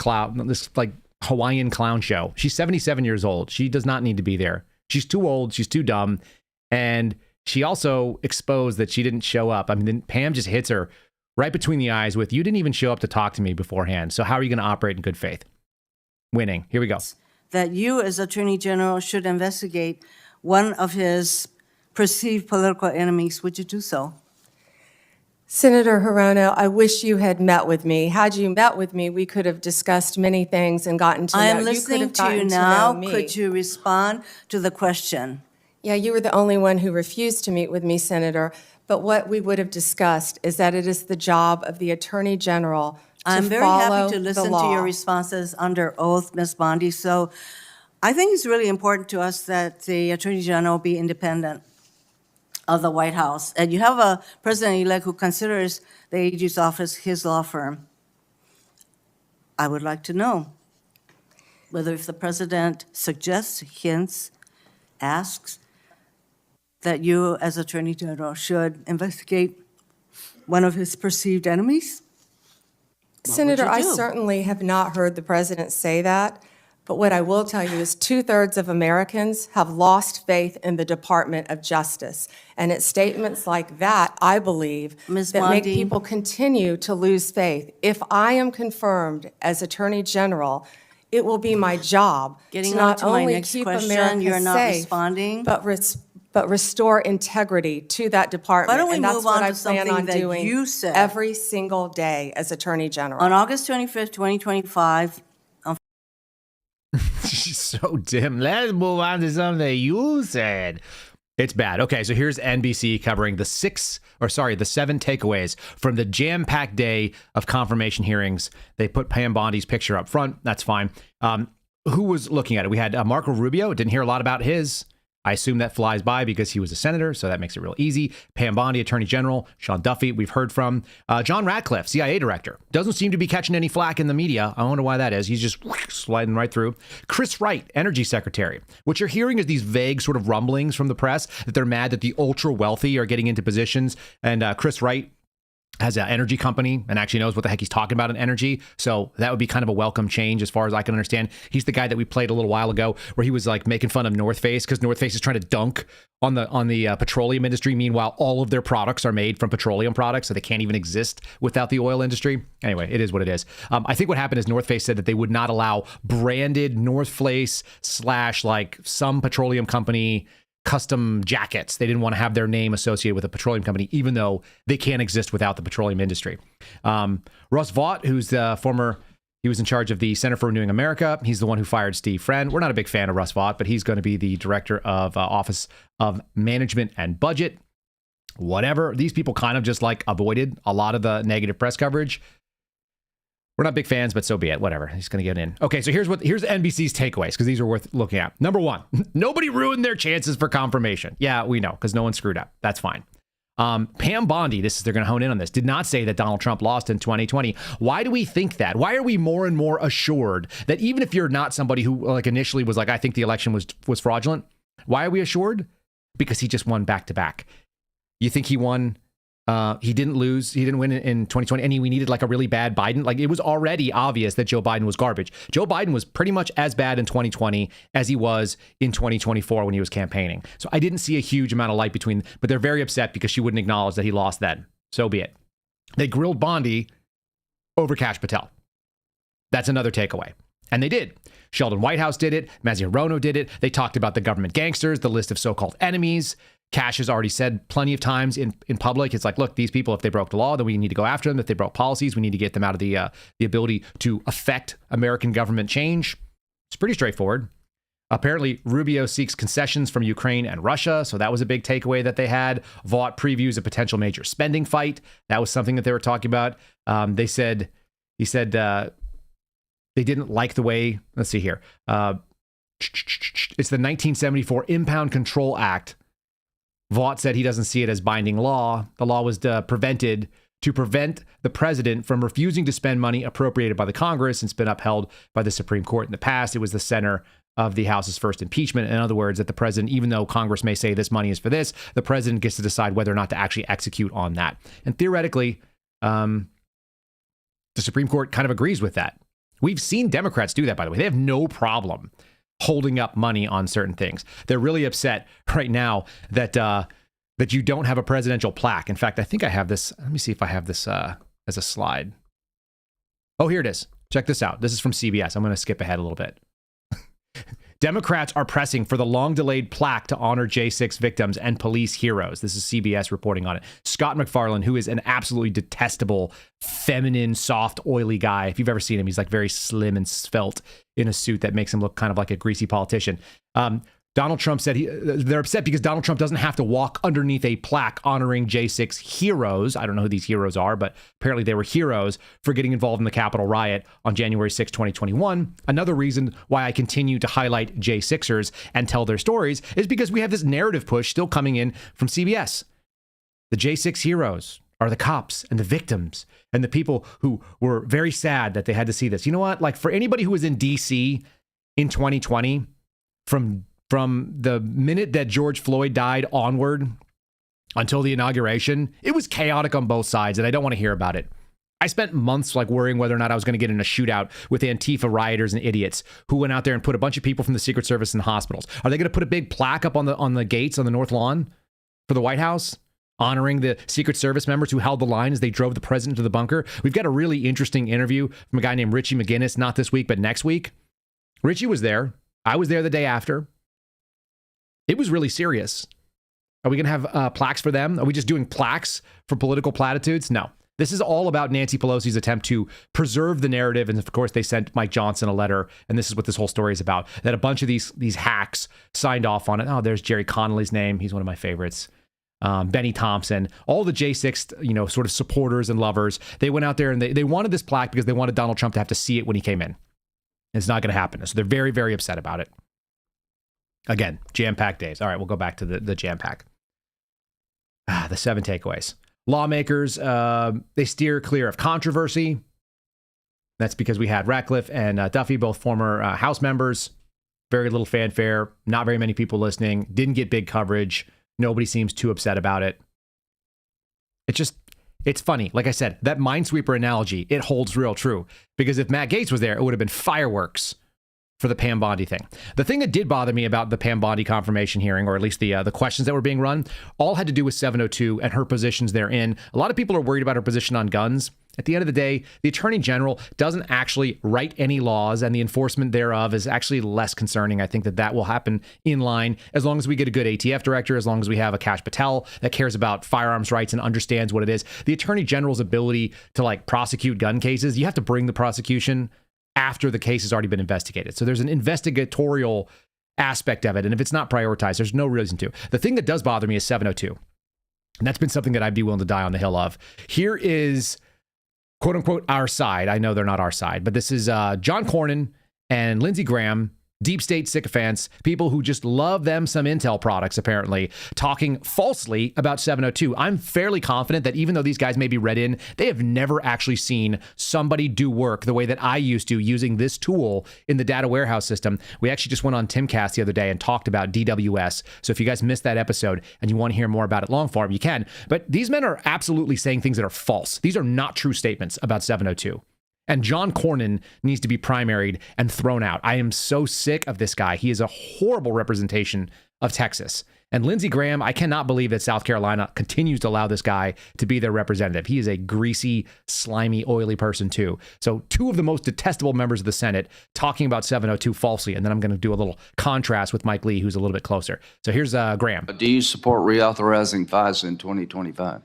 like Hawaiian clown show. She's 77 years old. She does not need to be there. She's too old. She's too dumb. And she also exposed that she didn't show up. I mean, then Pam just hits her right between the eyes with, you didn't even show up to talk to me beforehand. So how are you going to operate in good faith? Winning. Here we go. That you as Attorney General should investigate one of his perceived political enemies. Would you do so? Senator Hirono, I wish you had met with me. Had you met with me, we could have discussed many things and gotten to know. I am You could listening have to you gotten to now. know me. Could you respond to the question? Yeah, you were the only one who refused to meet with me, Senator. But what we would have discussed is that it is the job of the Attorney General to I'm very follow happy to the listen to law. your responses under oath, Ms. Bondi. So I think it's really important to us that the Attorney General be independent of the White House. And you have a president-elect who considers the AG's office his law firm. I would like to know whether if the president suggests, hints, asks, that you as Attorney General should investigate one of his perceived enemies? Senator, you I do? certainly have not heard the president say that. But what I will tell you is 2/3 of Americans have lost faith in the Department of Justice. And it's statements like that, I believe, Ms. that make Bondi. people continue to lose faith. If I am confirmed as Attorney General, it will be my job Getting to on not to my only next keep question, America you're not safe, responding. but restore integrity to that department. Why don't we and that's move what on I to plan something on that doing you said? every single day as Attorney General. On August 25th, 2025, She's so dim. Let's move on to something you said. It's bad. Okay, so here's NBC covering the 7 takeaways from the jam-packed day of confirmation hearings. They put Pam Bondi's picture up front. That's fine. Who was looking at it? We had Marco Rubio. Didn't hear a lot about his. I assume that flies by because he was a senator, so that makes it real easy. Pam Bondi, Attorney General. Sean Duffy, we've heard from. John Ratcliffe, CIA Director. Doesn't seem to be catching any flack in the media. I wonder why that is. He's just sliding right through. Chris Wright, Energy Secretary. What you're hearing is these vague sort of rumblings from the press that they're mad that the ultra-wealthy are getting into positions. And Chris Wright has an energy company and actually knows what the heck he's talking about in energy. So that would be kind of a welcome change as far as I can understand. He's the guy that we played a little while ago where he was like making fun of North Face because North Face is trying to dunk on the petroleum industry. Meanwhile, all of their products are made from petroleum products, so they can't even exist without the oil industry. Anyway, it is what it is. I think what happened is North Face said that they would not allow branded North Face / like some petroleum company custom jackets. They didn't want to have their name associated with a petroleum company, even though they can't exist without the petroleum industry. Russ Vought, who's the he was in charge of the Center for Renewing America. He's the one who fired Steve Friend. We're not a big fan of Russ Vought, but he's going to be the director of Office of Management and Budget. Whatever. These people kind of just like avoided a lot of the negative press coverage. We're not big fans, but so be it. Whatever. He's going to get in. Okay, so here's NBC's takeaways, because these are worth looking at. Number one, nobody ruined their chances for confirmation. Yeah, we know, because no one screwed up. That's fine. Pam Bondi, they're going to hone in on this, did not say that Donald Trump lost in 2020. Why do we think that? Why are we more and more assured that even if you're not somebody who like initially was like, I think the election was fraudulent? Why are we assured? Because he just won back to back. You think he won? He didn't lose. He didn't win in 2020. And we needed like a really bad Biden. Like it was already obvious that Joe Biden was garbage. Joe Biden was pretty much as bad in 2020 as he was in 2024 when he was campaigning. So I didn't see a huge amount of light between, but they're very upset because she wouldn't acknowledge that he lost then. So be it. They grilled Bondi over Kash Patel. That's another takeaway. And they did. Sheldon Whitehouse did it. Mazzy Hirono did it. They talked about the government gangsters, the list of so-called enemies. Kash has already said plenty of times in public, it's like, look, these people, if they broke the law, then we need to go after them. If they broke policies, we need to get them out of the ability to affect American government change. It's pretty straightforward. Apparently, Rubio seeks concessions from Ukraine and Russia, so that was a big takeaway that they had. Vought previews a potential major spending fight. That was something that they were talking about. He said they didn't like the way, let's see here. It's the 1974 Impound Control Act. Vaught said he doesn't see it as binding law. The law was to prevent the president from refusing to spend money appropriated by the Congress, and it's been upheld by the Supreme Court in the past. It was the center of the House's first impeachment. In other words, that the president, even though Congress may say this money is for this, the president gets to decide whether or not to actually execute on that. And theoretically, the Supreme Court kind of agrees with that. We've seen Democrats do that, by the way. They have no problem holding up money on certain things. They're really upset right now that that you don't have a presidential plaque. In fact, I think I have this. Let me see if I have this as a slide. Oh, here it is. Check this out. This is from CBS. I'm going to skip ahead a little bit. Democrats are pressing for the long-delayed plaque to honor J6 victims and police heroes. This is CBS reporting on it. Scott McFarlane, who is an absolutely detestable, feminine, soft, oily guy. If you've ever seen him, he's like very slim and svelte in a suit that makes him look kind of like a greasy politician. Donald Trump said they're upset because Donald Trump doesn't have to walk underneath a plaque honoring J6 heroes. I don't know who these heroes are, but apparently they were heroes for getting involved in the Capitol riot on January 6, 2021. Another reason why I continue to highlight J6ers and tell their stories is because we have this narrative push still coming in from CBS. The J6 heroes are the cops and the victims and the people who were very sad that they had to see this. You know what? Like, for anybody who was in D.C. in 2020, from the minute that George Floyd died onward until the inauguration, it was chaotic on both sides, and I don't want to hear about it. I spent months worrying whether or not I was going to get in a shootout with Antifa rioters and idiots who went out there and put a bunch of people from the Secret Service in hospitals. Are they going to put a big plaque up on the gates on the North Lawn for the White House, honoring the Secret Service members who held the line as they drove the president to the bunker? We've got a really interesting interview from a guy named Richie McGinnis, not this week, but next week. Richie was there. I was there the day after. It was really serious. Are we going to have plaques for them? Are we just doing plaques for political platitudes? No. This is all about Nancy Pelosi's attempt to preserve the narrative. And of course, they sent Mike Johnson a letter. And this is what this whole story is about, that a bunch of these hacks signed off on it. Oh, there's Jerry Connolly's name. He's one of my favorites. Benny Thompson, all the J6, sort of supporters and lovers. They went out there and they wanted this plaque because they wanted Donald Trump to have to see it when he came in. It's not going to happen. So they're very, very upset about it. Again, jam-packed days. All right, we'll go back to the jam-pack. The 7 takeaways. Lawmakers, they steer clear of controversy. That's because we had Ratcliffe and Duffy, both former House members. Very little fanfare, not very many people listening, didn't get big coverage. Nobody seems too upset about it. It's funny. Like I said, that Minesweeper analogy, it holds real true. Because if Matt Gaetz was there, it would have been fireworks for the Pam Bondi thing. The thing that did bother me about the Pam Bondi confirmation hearing, or at least the questions that were being run, all had to do with 702 and her positions therein. A lot of people are worried about her position on guns. At the end of the day, the Attorney General doesn't actually write any laws, and the enforcement thereof is actually less concerning. I think that will happen in line as long as we get a good ATF director, as long as we have a Kash Patel that cares about firearms rights and understands what it is. The Attorney General's ability to prosecute gun cases, you have to bring the prosecution after the case has already been investigated. So there's an investigatorial aspect of it. And if it's not prioritized, there's no reason to. The thing that does bother me is 702. And that's been something that I'd be willing to die on the hill of. Here is, quote unquote, our side. I know they're not our side, but this is John Cornyn and Lindsey Graham, deep state sycophants, people who just love them some Intel products, apparently, talking falsely about 702. I'm fairly confident that even though these guys may be read in, they have never actually seen somebody do work the way that I used to using this tool in the data warehouse system. We actually just went on Timcast the other day and talked about DWS. So if you guys missed that episode and you want to hear more about it long form, you can. But these men are absolutely saying things that are false. These are not true statements about 702. And John Cornyn needs to be primaried and thrown out. I am so sick of this guy. He is a horrible representation of Texas. And Lindsey Graham, I cannot believe that South Carolina continues to allow this guy to be their representative. He is a greasy, slimy, oily person too. So 2 of the most detestable members of the Senate talking about 702 falsely. And then I'm going to do a little contrast with Mike Lee, who's a little bit closer. So here's Graham. Do you support reauthorizing FISA in 2025?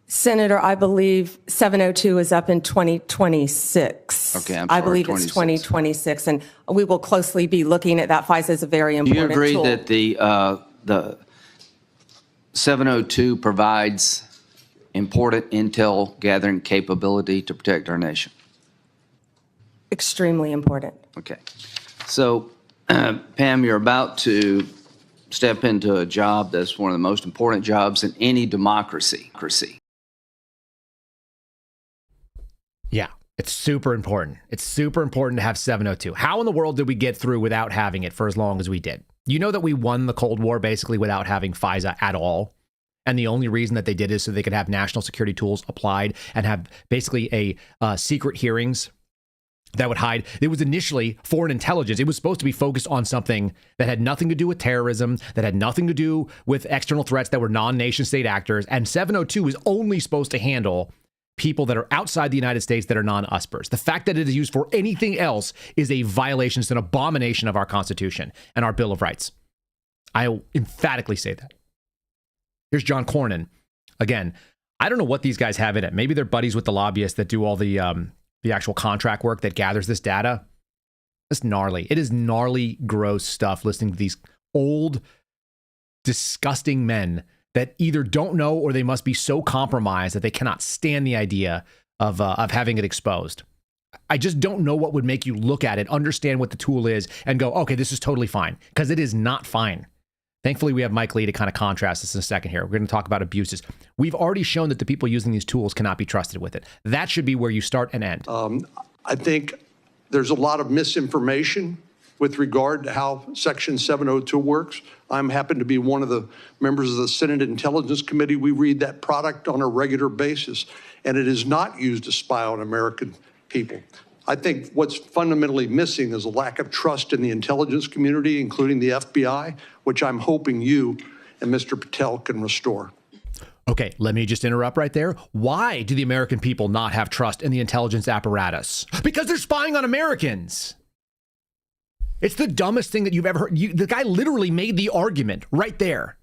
Senator, I believe 702 is up in 2026. Okay, I'm sorry, I believe it's 2026, and we will closely be looking at that. FISA is a very important tool. Do you agree that the 702 provides important intel gathering capability to protect our nation? Extremely important. Okay. So Pam, you're about to step into a job that's one of the most important jobs in any democracy. Yeah, it's super important. It's super important to have 702. How in the world did we get through without having it for as long as we did? You know that we won the Cold War basically without having FISA at all. And the only reason that they did is so they could have national security tools applied and have basically a secret hearings that would hide. It was initially foreign intelligence. It was supposed to be focused on something that had nothing to do with terrorism, that had nothing to do with external threats that were non-nation state actors. And 702 is only supposed to handle people that are outside the United States that are non-USPers. The fact that it is used for anything else is a violation, it's an abomination of our Constitution and our Bill of Rights. I emphatically say that. Here's John Cornyn. Again, I don't know what these guys have in it. Maybe they're buddies with the lobbyists that do all the actual contract work that gathers this data. It's gnarly. It is gnarly, gross stuff listening to these old, disgusting men that either don't know or they must be so compromised that they cannot stand the idea of having it exposed. I just don't know what would make you look at it, understand what the tool is, and go, okay, this is totally fine, because it is not fine. Thankfully, we have Mike Lee to kind of contrast this in a second here. We're going to talk about abuses. We've already shown that the people using these tools cannot be trusted with it. That should be where you start and end. I think there's a lot of misinformation with regard to how Section 702 works. I'm happen to be one of the members of the Senate Intelligence Committee. We read that product on a regular basis, and it is not used to spy on American people. I think what's fundamentally missing is a lack of trust in the intelligence community, including the FBI, which I'm hoping you and Mr. Patel can restore. Okay, let me just interrupt right there. Why do the American people not have trust in the intelligence apparatus? Because they're spying on Americans. It's the dumbest thing that you've ever heard. The guy literally made the argument right there.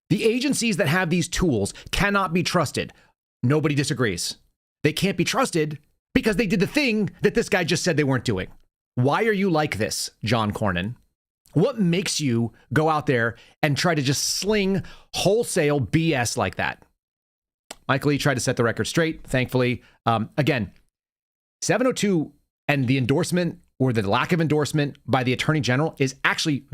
The agencies that have these tools cannot be trusted. Nobody disagrees. They can't be trusted because they did the thing that this guy just said they weren't doing. Why are you like this, John Cornyn? What makes you go out there and try to just sling wholesale BS like that? Mike Lee tried to set the record straight, thankfully. Again, 702 and the endorsement or the lack of endorsement by the Attorney General is actually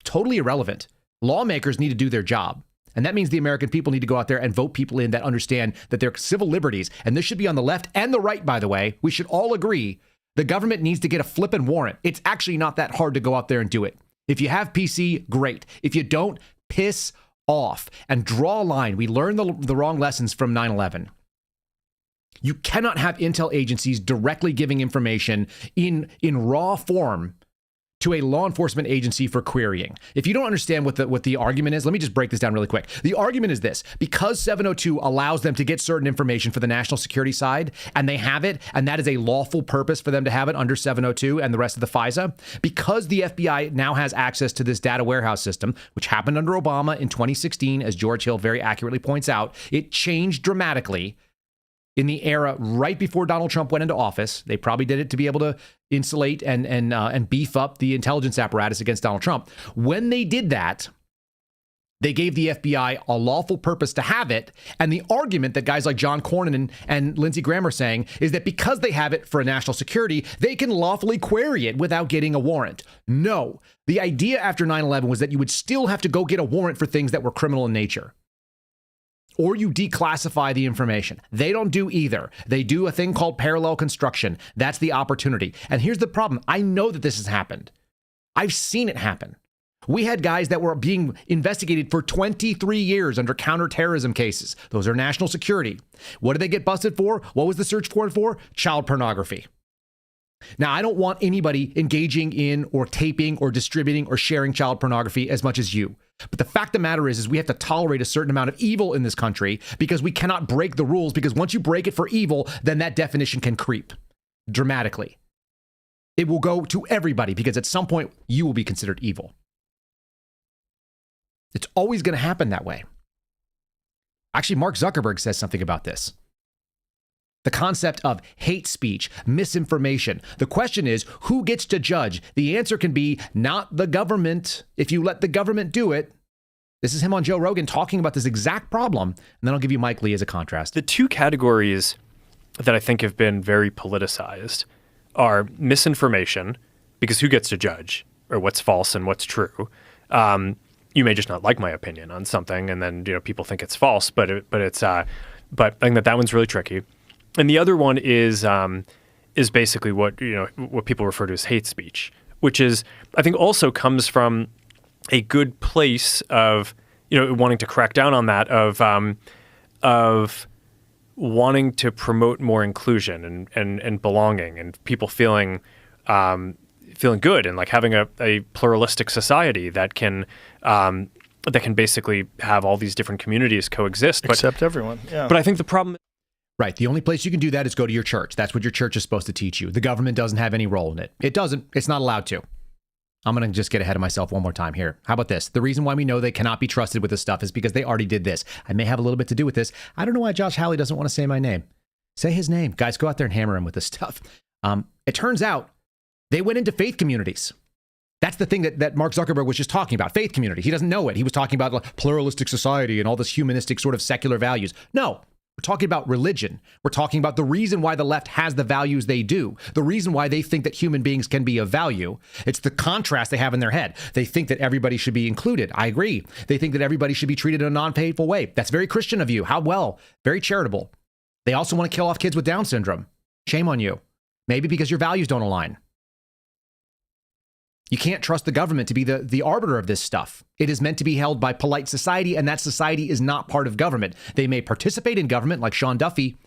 totally irrelevant. Lawmakers need to do their job. And that means the American people need to go out there and vote people in that understand that they're civil liberties. And this should be on the left and the right, by the way. We should all agree the government needs to get a flippin' warrant. It's actually not that hard to go out there and do it. If you have PC, great. If you don't, piss off and draw a line. We learned the wrong lessons from 9/11. You cannot have intel agencies directly giving information in raw form to a law enforcement agency for querying. If you don't understand what the argument is, let me just break this down really quick. The argument is this: because 702 allows them to get certain information for the national security side, and they have it, and that is a lawful purpose for them to have it under 702 and the rest of the FISA, because the FBI now has access to this data warehouse system, which happened under Obama in 2016, as George Hill very accurately points out, it changed dramatically in the era right before Donald Trump went into office. They probably did it to be able to insulate and beef up the intelligence apparatus against Donald Trump. When they did that, they gave the FBI a lawful purpose to have it. And the argument that guys like John Cornyn and Lindsey Graham are saying is that because they have it for national security, they can lawfully query it without getting a warrant. No, the idea after 9/11 was that you would still have to go get a warrant for things that were criminal in nature. Or you declassify the information. They don't do either. They do a thing called parallel construction. That's the opportunity. And here's the problem. I know that this has happened. I've seen it happen. We had guys that were being investigated for 23 years under counterterrorism cases. Those are national security. What did they get busted for? What was the search warrant for? Child pornography. Now, I don't want anybody engaging in or taping or distributing or sharing child pornography as much as you. But the fact of the matter is we have to tolerate a certain amount of evil in this country because we cannot break the rules, because once you break it for evil, then that definition can creep dramatically. It will go to everybody because at some point you will be considered evil. It's always going to happen that way. Actually, Mark Zuckerberg says something about this. The concept of hate speech, misinformation. The question is, who gets to judge? The answer can be not the government. If you let the government do it. This is him on Joe Rogan talking about this exact problem. And then I'll give you Mike Lee as a contrast. The two categories that I think have been very politicized are misinformation because who gets to judge or what's false and what's true? You may just not like my opinion on something, and then people think it's false, but I think that one's really tricky. And the other one is basically what people refer to as hate speech, which is, I think, also comes from a good place of wanting to crack down on that, of wanting to promote more inclusion and belonging and people feeling good and like having a pluralistic society that can basically have all these different communities coexist. Accept everyone. Yeah. But I think the problem. Right. The only place you can do that is go to your church. That's what your church is supposed to teach you. The government doesn't have any role in it. It doesn't. It's not allowed to. I'm going to just get ahead of myself one more time here. How about this? The reason why we know they cannot be trusted with this stuff is because they already did this. I may have a little bit to do with this. I don't know why Josh Hawley doesn't want to say my name. Say his name. Guys, go out there and hammer him with this stuff. It turns out they went into faith communities. That's the thing that Mark Zuckerberg was just talking about, faith communities. He doesn't know it. He was talking about like, pluralistic society and all this humanistic sort of secular values. No. We're talking about religion. We're talking about the reason why the left has the values they do, the reason why they think that human beings can be of value. It's the contrast they have in their head. They think that everybody should be included. I agree. They think that everybody should be treated in a non-painful way. That's very Christian of you. How well? Very charitable. They also want to kill off kids with Down syndrome. Shame on you. Maybe because your values don't align. You can't trust the government to be the arbiter of this stuff. It is meant to be held by polite society, and that society is not part of government. They may participate in government like Sean Duffy,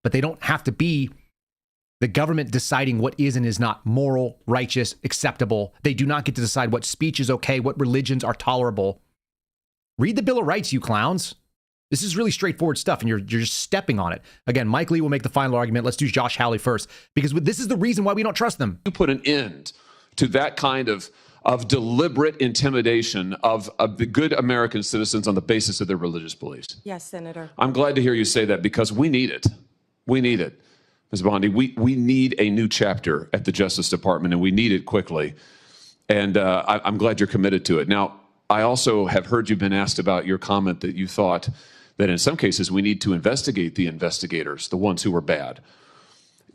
but they don't have to be the government deciding what is and is not moral, righteous, acceptable. They do not get to decide what speech is okay, what religions are tolerable. Read the Bill of Rights, you clowns. This is really straightforward stuff, and you're just stepping on it. Again, Mike Lee will make the final argument. Let's do Josh Hawley first, because this is the reason why we don't trust them. You put an end to that kind of deliberate intimidation of the good American citizens on the basis of their religious beliefs. Yes, Senator. I'm glad to hear you say that because we need it. We need it. Ms. Bondi, we need a new chapter at the Justice Department, and we need it quickly. And I'm glad you're committed to it. Now, I also have heard you've been asked about your comment that you thought that in some cases we need to investigate the investigators, the ones who were bad.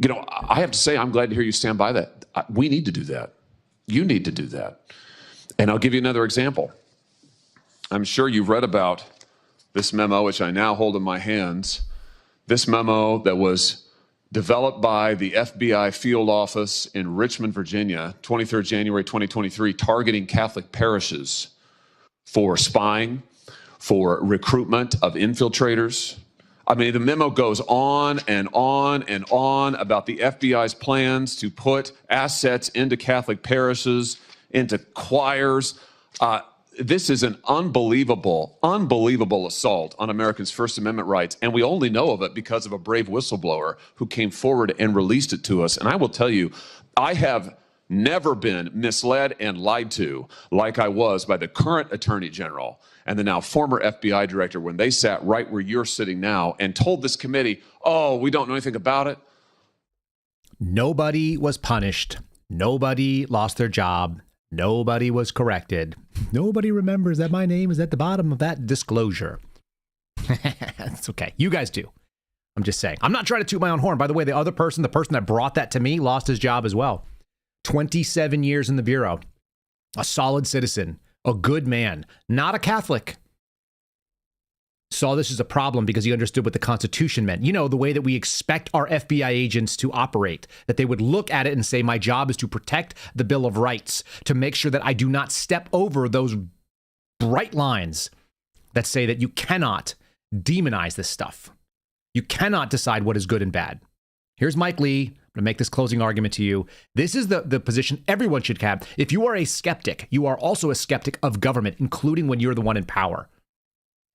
I have to say, I'm glad to hear you stand by that. We need to do that. You need to do that. And I'll give you another example. I'm sure you've read about this memo, which I now hold in my hands. This memo that was developed by the FBI field office in Richmond, Virginia, 23rd January 2023, targeting Catholic parishes for spying, for recruitment of infiltrators. I mean, the memo goes on and on and on about the FBI's plans to put assets into Catholic parishes, into choirs. This is an unbelievable assault on Americans' First Amendment rights. And we only know of it because of a brave whistleblower who came forward and released it to us. And I will tell you, I have never been misled and lied to like I was by the current Attorney General and the now former FBI director when they sat right where you're sitting now and told this committee, oh, we don't know anything about it. Nobody was punished. Nobody lost their job. Nobody was corrected. Nobody remembers that my name is at the bottom of that disclosure. It's okay. You guys do. I'm just saying. I'm not trying to toot my own horn. By the way, the person that brought that to me lost his job as well. 27 years in the Bureau. A solid citizen. A good man. Not a Catholic. Saw this as a problem because he understood what the Constitution meant. You know, the way that we expect our FBI agents to operate. That they would look at it and say, my job is to protect the Bill of Rights. To make sure that I do not step over those bright lines that say that you cannot demonize this stuff. You cannot decide what is good and bad. Here's Mike Lee. I'm going to make this closing argument to you. This is the position everyone should have. If you are a skeptic, you are also a skeptic of government, including when you're the one in power.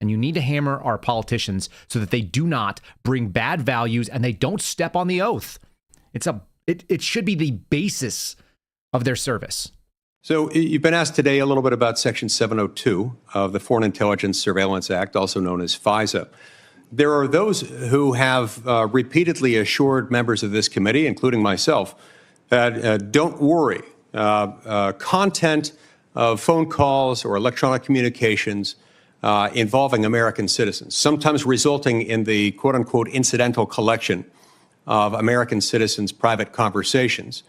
And you need to hammer our politicians so that they do not bring bad values and they don't step on the oath. It should be the basis of their service. So you've been asked today a little bit about Section 702 of the Foreign Intelligence Surveillance Act, also known as FISA. There are those who have repeatedly assured members of this committee, including myself, that don't worry. Content of phone calls or electronic communications involving American citizens, sometimes resulting in the quote-unquote incidental collection of American citizens' private conversations,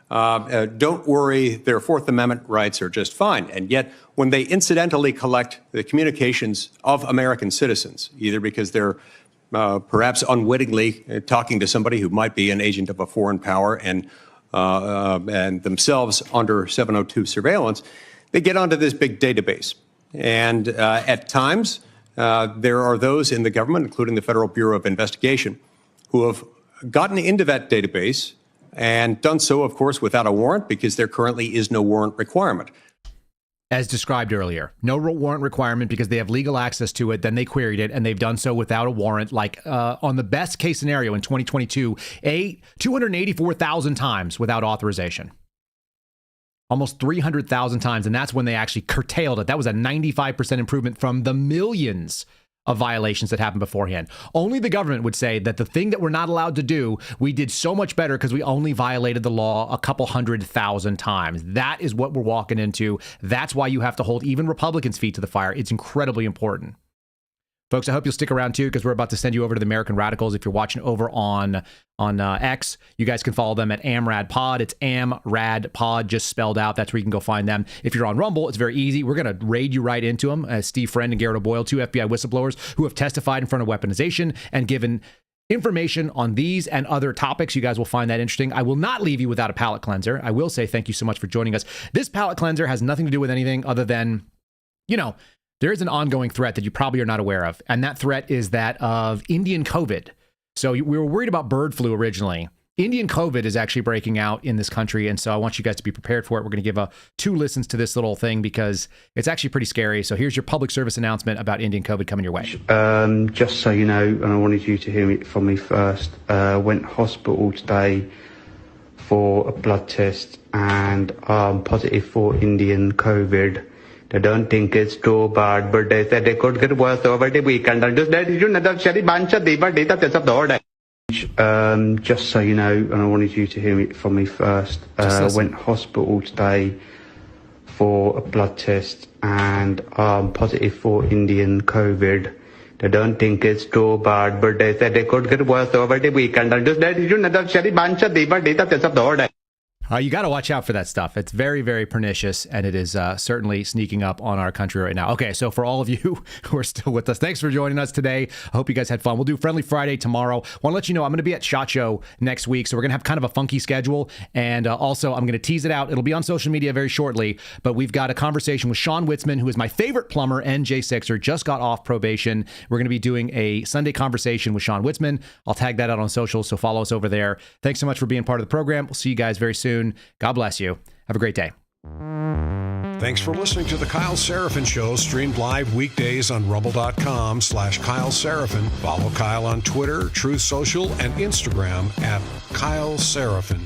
don't worry, their Fourth Amendment rights are just fine. And yet, when they incidentally collect the communications of American citizens, either because they're perhaps unwittingly talking to somebody who might be an agent of a foreign power and themselves under 702 surveillance, they get onto this big database. And at times, there are those in the government, including the Federal Bureau of Investigation, who have gotten into that database and done so, of course, without a warrant, because there currently is no warrant requirement. As described earlier, no warrant requirement because they have legal access to it. Then they queried it, and they've done so without a warrant. Like on the best case scenario in 2022, 284,000 times without authorization. Almost 300,000 times, and that's when they actually curtailed it. That was a 95% improvement from the millions of violations that happened beforehand. Only the government would say that the thing that we're not allowed to do, we did so much better because we only violated the law a couple 100,000 times. That is what we're walking into. That's why you have to hold even Republicans' feet to the fire. It's incredibly important. Folks, I hope you'll stick around too, because we're about to send you over to the American Radicals. If you're watching over on X, you guys can follow them at AmRadPod. It's AmRadPod, just spelled out. That's where you can go find them. If you're on Rumble, it's very easy. We're going to raid you right into them. Steve Friend and Garrett O'Boyle, two FBI whistleblowers who have testified in front of weaponization and given information on these and other topics. You guys will find that interesting. I will not leave you without a palate cleanser. I will say thank you so much for joining us. This palate cleanser has nothing to do with anything other than, there is an ongoing threat that you probably are not aware of, and that threat is that of Indian COVID. So we were worried about bird flu originally. Indian COVID is actually breaking out in this country, and so I want you guys to be prepared for it. We're going to give 2 listens to this little thing because it's actually pretty scary. So here's your public service announcement about Indian COVID coming your way. Just so you know, and I wanted you to hear it from me first, went hospital today for a blood test and positive for Indian COVID. They don't think it's too bad, but they said they could get worse over the weekend. Just so you know, and I wanted you to hear it from me first, went hospital today for a blood test and positive for Indian COVID. They don't think it's too bad, but they said they could get worse over the weekend. You got to watch out for that stuff. It's very, very pernicious, and it is certainly sneaking up on our country right now. Okay, so for all of you who are still with us, thanks for joining us today. I hope you guys had fun. We'll do Friendly Friday tomorrow. Want to let you know I'm going to be at SHOT Show next week, so we're going to have kind of a funky schedule, and also I'm going to tease it out. It'll be on social media very shortly, but we've got a conversation with Sean Witzman, who is my favorite plumber and J6er, just got off probation. We're going to be doing a Sunday conversation with Sean Witzman. I'll tag that out on social, so follow us over there. Thanks so much for being part of the program. We'll see you guys very soon. God bless you. Have a great day. Thanks for listening to The Kyle Seraphin Show, streamed live weekdays on rumble.com/Kyle Seraphin. Follow Kyle on Twitter, Truth Social, and Instagram at Kyle Seraphin.